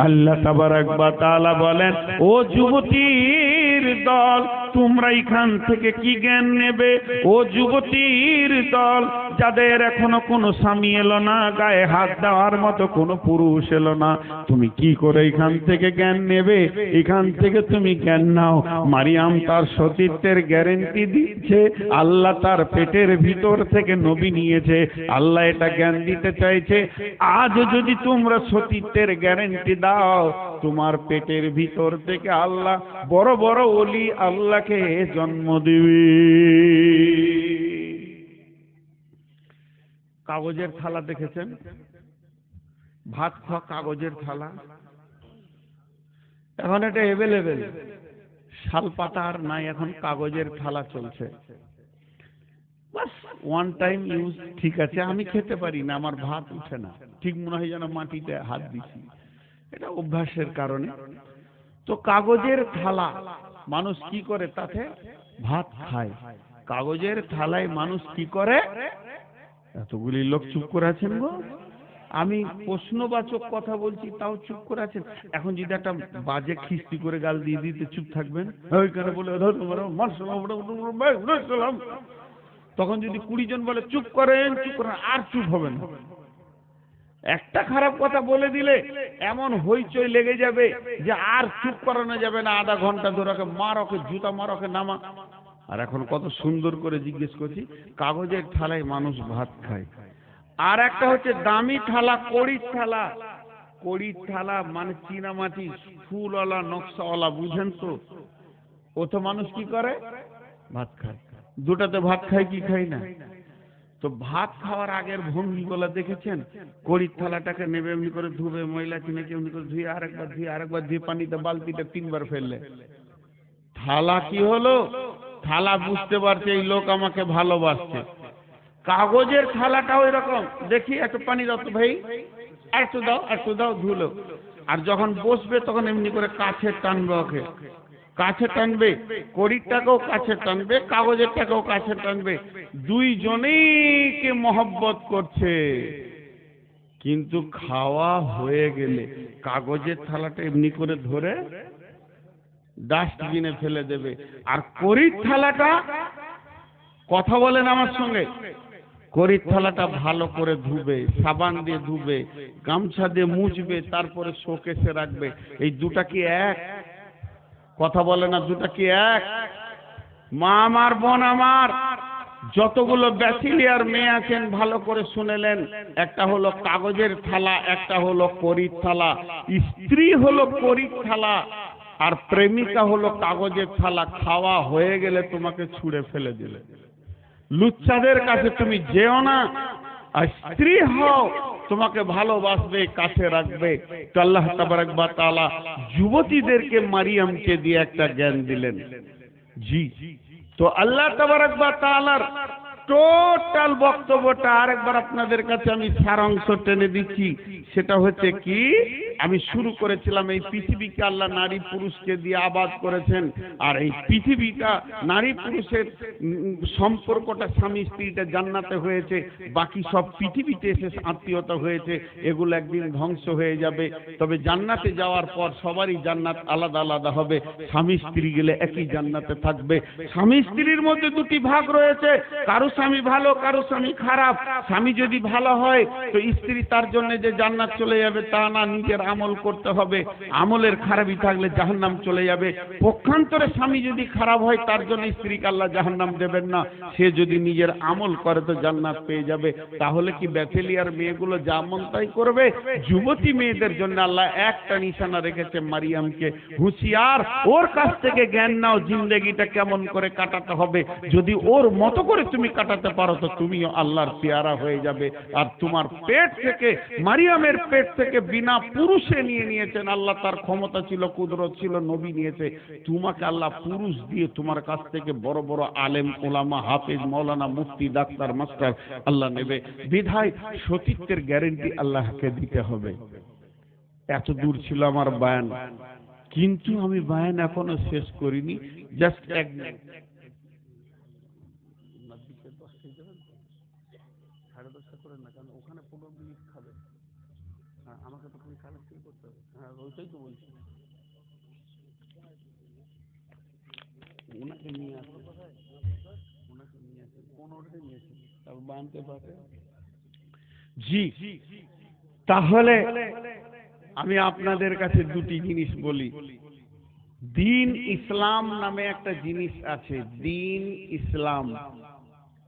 আল্লাহ তাবারক ওয়া তাআলা বলেন, ও যুবতীর দল, তোমরা এখান থেকে কি জ্ঞান নেবে? ও যুবতীর দল, যাদের এখনো কোনো স্বামী এলো না, গায়ে হাত দেওয়ার মতো কোনো পুরুষ এলো না, তুমি কি করে এখান থেকে জ্ঞান নেবে? এখান থেকে তুমি জ্ঞান নাও। মারিয়াম তার সতীত্বের গ্যারেন্টি দিচ্ছে, আল্লাহ তার পেটের ভিতর থেকে নবী নিয়েছে, আল্লাহ এটা জ্ঞান দিতে চাইছে। আজ যদি তোমরা সতীত্বের গ্যারেন্টি দাও, তোমার পেটের ভিতর থেকে আল্লাহ বড় বড় ওলি আল্লাহকে জন্ম দিবে। কাগজের থালা দেখেছেন? ভাত খাওয়া কাগজের থালা, এখন এটা এভেলেবেল, শাল পাতা আর নাই, এখন কাগজের থালা চলছে। বাস ওয়ান টাইম ইউজ, ঠিক আছে, আমি খেতে পারি না, আমার ভাত উঠে না, ঠিক মনে হয় যেন মাটিতে হাত দিছি, এটা অভ্যাসের কারণে। তো কাগজের থালা মানুষ কি করে? তাতে ভাত খায়। কাগজের থালায় মানুষ কি করে? এতগুলি লোক চুপ করে আছেন গো, আমি প্রশ্নবাচক কথা বলছি তাও চুপ করে আছেন। এখন যদি একটা বাজে খিস্তি করে গাল দিয়ে দিতে চুপ থাকবেন? ওইখানে বলে তখন যদি 20 জন বলে চুপ করেন, চুপ করেন, আর চুপ হবেন। একটা খারাপ কথা বলে দিলে এমন হইচই লেগে যাবে যে আর চুপ করানো যাবে না, আধা ঘন্টা ধরে মারকে জুতা মারকে নামা। আর এখন কত সুন্দর করে জিজ্ঞেস করছি, কাগজের থালায় মানুষ ভাত খায়। আর একটা হচ্ছে দামি থালা, কড়ির থালা। কড়ির থালা মানে চীনামাটি, ফুলওয়ালা, নকশাওয়ালা, বুঝেন তো? ও তো মানুষ কি করে? ভাত খায়। দুটাতে ভাত খায় কি খায় না? তো ভাত খাওয়ার আগের ভঙ্গিগুলো দেখেছেন? কড়ির থালাটাকে নেবে এমনি করে ধুবে, ময়লা চিনেকে এমনি করে ধুয়ে আরেকবার ধুয়ে আরেকবার ধুয়ে পানিতে বালতিটা 3 বার ফেললে থালা কি হলো? থালা বুঝতে পারছে এই লোক আমাকে ভালোবাসছে। কাগজের থালাটা ওই রকম, দেখি একটু পানি দাও তো ভাই, একটু দাও, একটু দাও, ধুলো। আর যখন বসবে তখন এমনি করে কাছে টানবে, ওকে কাছে টানবে, কড়িটাকেও কাছে টানবে, কাগজেরটাকেও কাছে টানবে, দুইজনেই কে মহব্বত করছে। কিন্তু খাওয়া হয়ে গেলে কাগজের থালাটা এমনি করে ধরে ডাস্টবিনে ফেলে দেবে। আর কড়ির থালাটা, কথা বলেন আমার সঙ্গে, কড়ির থালাটা ভালো করে ধুবে, সাবান দিয়ে ধুবে, গামছা দিয়ে মুছবে, তারপরে শোকেসে রাখবে। এই দুটা কি এক? কথা বলে না, দুটা কি এক? মা আমার, বোন আমার, যতগুলো ব্যাচেলিয়ার মেয়ে আছেন ভালো করে শুনেলেন, একটা হলো কাগজের থালা, একটা হলো কড়ির থালা। স্ত্রী হলো কড়ির থালা, আর প্রেমিকা হলো কাগজের থালা। খাওয়া হয়ে গেলে তোমাকে ছুঁড়ে ফেলে দিলে। লুচ্চাদের কাছে তুমি যেও না, আর স্ত্রী হও, তোমাকে ভালোবাসবে, কাছে রাখবে। তো আল্লাহ তাবারক ওয়া তাআলা যুবতীদেরকে মারিয়ামকে দিয়ে একটা জ্ঞান দিলেন। জি, তো আল্লাহ তাবারক ওয়া তাআলার টোটাল বক্তব্যটা আরেকবার আপনাদের কাছে আমি সারাংশ টেনে দিচ্ছি। সেটা হচ্ছে কি, আমি শুরু করেছিলাম এই পৃথিবীকে আল্লাহ নারী পুরুষকে দিয়ে আবাদ করেছেন। আর এই পৃথিবীটা নারী পুরুষের সম্পর্কটা, স্বামী স্ত্রীটা জান্নাতে হয়েছে, বাকি সব পৃথিবীতে এসে আত্মীয়তা হয়েছে, এগুলো একদিন ধ্বংস হয়ে যাবে। তবে জান্নাতে যাওয়ার পর সবারই জান্নাত আলাদা আলাদা হবে। স্বামী স্ত্রী গেলে একই জান্নাতে থাকবে। স্বামী স্ত্রীর মধ্যে দুটি ভাগ রয়েছে, কারো স্বামী ভালো, কারো স্বামী খারাপ। স্বামী যদি ভালো হয় তো স্ত্রী তার জন্য যে জান্নাত চলে যাবে তা না, নিজের আমল করতে হবে। আমলের খারাপই থাকলে জাহান্নাম চলে যাবে। পক্ষান্তরে স্বামী যদি খারাপ হয় তার জন্য স্ত্রীকে আল্লাহ জাহান্নাম দেবেন না। সে যদি নিজের আমল করে তো জান্নাত পেয়ে যাবে। তাহলে কি ব্যাচেলিয়ার মেয়েগুলো যা মন তাই করবে? যুবতী মেয়েদের জন্য আল্লাহ একটা নিশানা রেখেছে, মারিয়ামকে হুঁশিয়ার, ওর কাছ থেকে জ্ঞান নাও, জিন্দেগিটা কেমন করে কাটাতে হবে। যদি ওর মতো করে তুমি কাটাতে পারো তো তুমিও আল্লাহর পেয়ারা হয়ে যাবে। আর তোমার পেট থেকে, মারিয়ামের পেট থেকে বিনা পুরুষ পুরুষে নিয়েছেন। আল্লাহ তার ক্ষমতা ছিল, কুদরত ছিল, নবী নিয়েছে। তোমাকে আল্লাহ পুরুষ দিয়ে তোমার কাছ থেকে বড় বড় আলেম, ওলামা, হাফেজ, মৌলানা, মুফতি, ডাক্তার, মাস্টার আল্লাহ নেবে। বিধায় সতীত্বের গ্যারেন্টি আল্লাহকে দিতে হবে। এত দূর ছিল আমার বয়ান, কিন্তু আমি বয়ান এখনো শেষ করিনি। জাস্ট এক মিনিট। আমাকে তো কালেকশন করতে হবে। হ্যাঁ, ওইটাই তো বলছি। ওনাকে নিয়ে আসে, ওনাকে নিয়ে আসে, 15টাই নিয়ে আসে, তারপর বানতে পারে। জি, তাহলে আমি আপনাদের কাছে দুটি জিনিস বলি। দিন ইসলাম নামে একটা জিনিস আছে, দিন ইসলাম।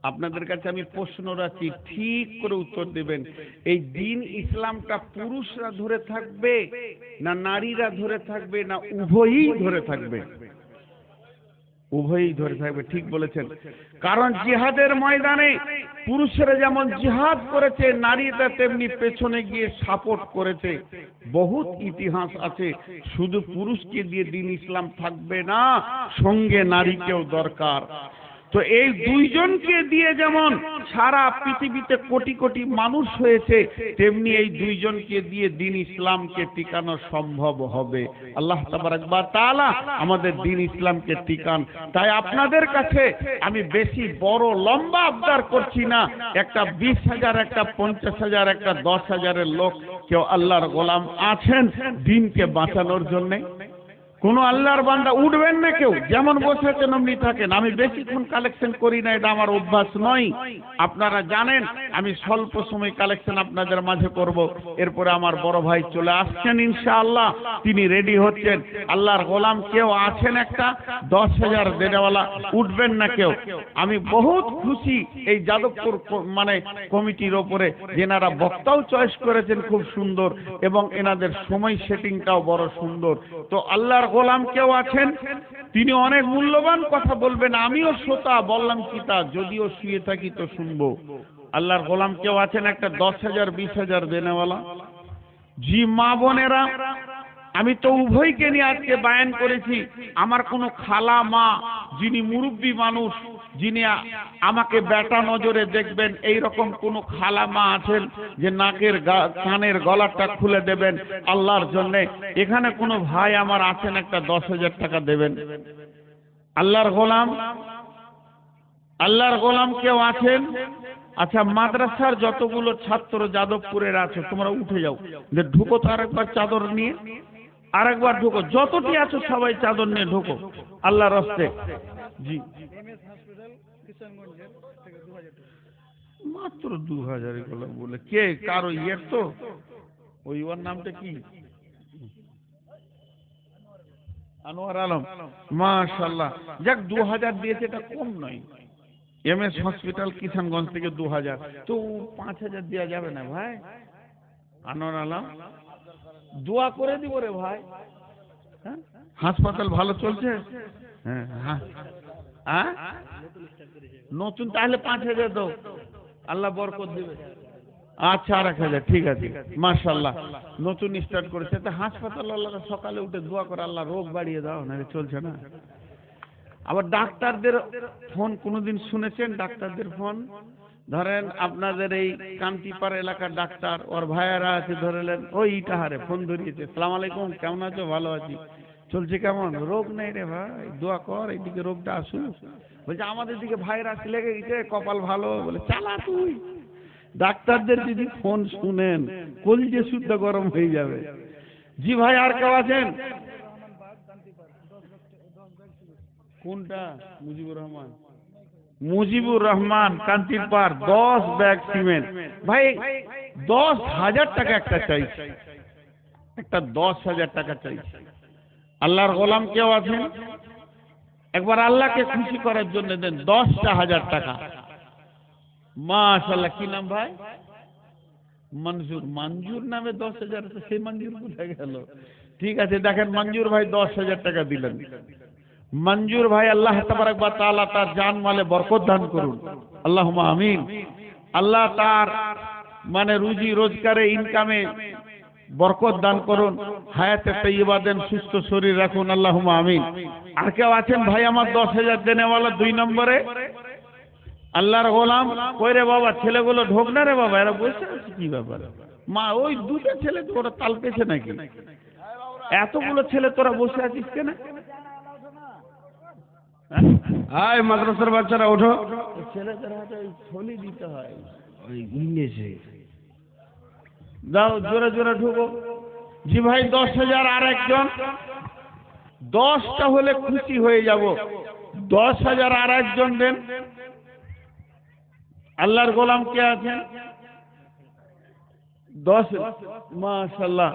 আপনাদের কাছে আমি প্রশ্ন রাখি, ঠিক করে উত্তর দেবেন। এই দিন ইসলামটা পুরুষরা ধরে থাকবে না নারীরা ধরে থাকবে, না উভয়ই ধরে থাকবে? উভয়ই ধরে থাকবে, ঠিক বলেছেন। কারণ জিহাদের ময়দানে পুরুষেরা যেমন জিহাদ করেছে, নারীরা তেমনি পেছনে গিয়ে সাপোর্ট করেছে। বহুত ইতিহাস আছে। শুধু পুরুষকে দিয়ে দিন ইসলাম থাকবে না, সঙ্গে নারীকেও দরকার। তো এই দুইজনকে দিয়ে যেমন সারা পৃথিবীতে কোটি কোটি মানুষ হয়েছে, তেমনি এই দুইজনকে দিয়ে দিন ইসলামকে টিকানো সম্ভব হবে। আল্লাহ তাবারক ওয়া তাআলা আমাদের দিন ইসলামকে টিকান। তাই আপনাদের কাছে আমি বেশি বড় লম্বা আবদার করছি না। একটা 20,000, একটা 50,000, একটা 10,000-এর লোক কেউ আল্লাহর গোলাম আছেন দিনকে বাঁচানোর জন্য? কোন আল্লাহর বান্দা উঠবেন না কেউ, যেমন বসে আছেন অমনি থাকেন। আমি বেশিক্ষণ কালেকশন করি না, এটা আমার অভ্যাস নয়। আপনারা জানেন আমি স্বল্প সময় কালেকশন আপনাদের মাঝে করব। এরপরে আমার বড় ভাই চলে আসছেন ইনশাআল্লাহ, তিনি রেডি হচ্ছেন। আল্লাহর গোলাম কেউ আছেন একটা 10,000 দেনেওয়ালা? উঠবেন না কেউ। আমি বহুত খুশি এই যাদবপুর মানে কমিটির ওপরে, যেনারা বক্তাও চয়েস করেছেন খুব সুন্দর, এবং এনাদের সময় সেটিংটাও বড় সুন্দর। তো আল্লাহর গোলাম কেউ আছেন, তিনি অনেক মূল্যবান কথা বলবেন। আমিও শ্রোতা, বললাম কি তা, যদিও শুয়ে থাকি তো শুনবো। আল্লাহর গোলাম কেউ আছেন একটা 10,000, 20,000 দেনেওয়ালা? জি মা বোনেরা, আমি তো উভয়কে নিয়ে আজকে বায়ান করেছি। আমার কোনো খালা মা যিনি মুরব্বী মানুষ, যিনি আমাকে বেটা নজরে দেখবেন, এই রকম কোন খালা মা আছেন যে নাকের কানের গলাটা খুলে দেবেন আল্লাহর জন্য? এখানে কোনো ভাই আমার আছেন একটা 10,000 টাকা দেবেন? আল্লাহর গোলাম, আল্লাহর গোলাম কেউ আছেন? আচ্ছা, মাদ্রাসার যতগুলো ছাত্র যাদবপুরের আছে তোমরা উঠে যাও, যে ঢুকো তো আরেকবার চাদর নিয়ে, আরেকবার ঢুকো, যতটি আছো সবাই চাদর নিয়ে ঢুকো আল্লাহর রাস্তে। জি, মাত্র 2,000 এগুলো বলে কে কারো ইয়ের তো ওই ওর নামটা কি? আনোয়ার আলম, মাশাআল্লাহ। যাক, 2,000 দিয়েছে, এটা কম নয়। এমএস হসপিটাল কিষানগঞ্জ থেকে 2,000, তো 5,000 দেওয়া যাবে না ভাই? আনোয়ার আলম, দোয়া করে দিব রে ভাই। হ্যাঁ, হাসপাতাল ভালো চলছে? হ্যাঁ হ্যাঁ, নতুন, তাহলে 5,000 দাও, আল্লাহ বরকত দিবে। আচ্ছা, 1,000, ঠিক আছে, মাশাআল্লাহ। নতুন স্টার্ট করেছে, তো হাসপাতাল আল্লাহরা সকালে উঠে দোয়া করে, আল্লাহ রোগ বাড়িয়ে দাও, না চলছে না। আবার ডাক্তারদের ফোন কোনোদিন শুনেছেন? ডাক্তারদের ফোন, ধরেন আপনাদের এই কান্তিপাড়া এলাকার ডাক্তার, ওর ভাইয়েরা আছে, ধরলেন ওই ইটাহারে ফোন ধরিয়েছে, সালাম আলাইকুম, কেমন আছো? ভালো আছি। চলছে কেমন? রোগ নেই রে ভাই, দোয়া কর এইদিকে রোগটা আসুক। বলছে আমাদের দিকে ভাইরাস লেগে গেছে, কপাল ভালো। বলে চালা তুই। ডাক্তারদের যদি ফোন শুনেন, কলিজে শুদ্ধ গরম হয়ে যাবে। জি ভাই, আর কেউ আছেন? কোনটা? Mujibur Rahman, Mujibur Rahman Kantirpar, 10 bag cement. ভাই 10,000 টাকা একটা চাইছে, একটা 10,000 টাকা চাইছে। আল্লাহর গোলাম কেউ আছেন? একবার আল্লাহকে খুশি করার জন্য দেন 10,000 টাকা। মাশাআল্লাহ। কি নাম ভাই? মনজুর। মঞ্জুর নামে 10,000, সেই মঞ্জুর কোথায় গেল? ঠিক আছে, দেখেন মঞ্জুর ভাই 10,000 টাকা দিলেন। মঞ্জুর ভাই, আল্লাহ তাবারক ওয়া তাআলা তার জান মালে বরকত দান করুন, আল্লাহুম্মা আমিন। আল্লাহ তার মানে রুজি রোজগারে, ইনকামে বরকত দান করুন, হায়াতে তৈয়বা দেন, সুস্থ শরীর রাখুন, আল্লাহুম্মা আমিন। আর কেউ আছেন ভাই আমার 10,000 দেনেওয়ালা 2 নম্বরে? আল্লাহর গোলাম কই রে বাবা, ছেলেগুলো ঢোক না রে বাবা, এরা বসে আছে কি ব্যাপার? মা ওই দুটো ছেলে তোরা তাল পেছে নাকি? এতগুলো ছেলে তোরা বসে আছিস কেন? আয় মাদ্রাসার বাচ্চারা ওঠো। ছেলেদের হাতে থলি দিতে হয়, ওই ইংলিশে দাও জোরে জোরে ঢুকো। জি ভাই 10,000 আর একজন, 10টা হলে খুশি হয়ে যাব। 10,000 আর একজন দেন। আল্লাহর গোলাম কে আছেন? 10, মাশাআল্লাহ।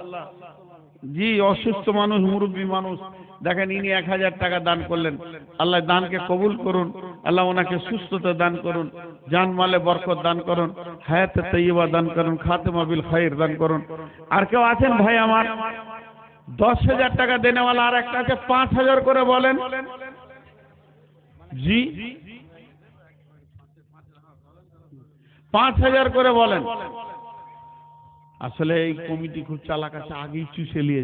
জি অসুস্থ মানুষ, মুরব্বী মানুষ, দেখেন ইনি 1,000 টাকা দান করলেন। আল্লাহ দানকে কবুল করুন, আল্লাহ ওনাকে সুস্থতা দান করুন, জান মালে বরকত দান করুন, হায়াতে তৈয়বা দান করুন, খাতেমা বিল খায়র দান করুন। আর কেউ আছেন ভাই আমার 10,000 টাকা দেনেওয়ালা? আর একটা আছে 5,000 করে বলেন। জি 5,000 করে বলেন। আসলে এই কমিটি খুব চালাক আছে, আগেই চুষে নিয়েছে।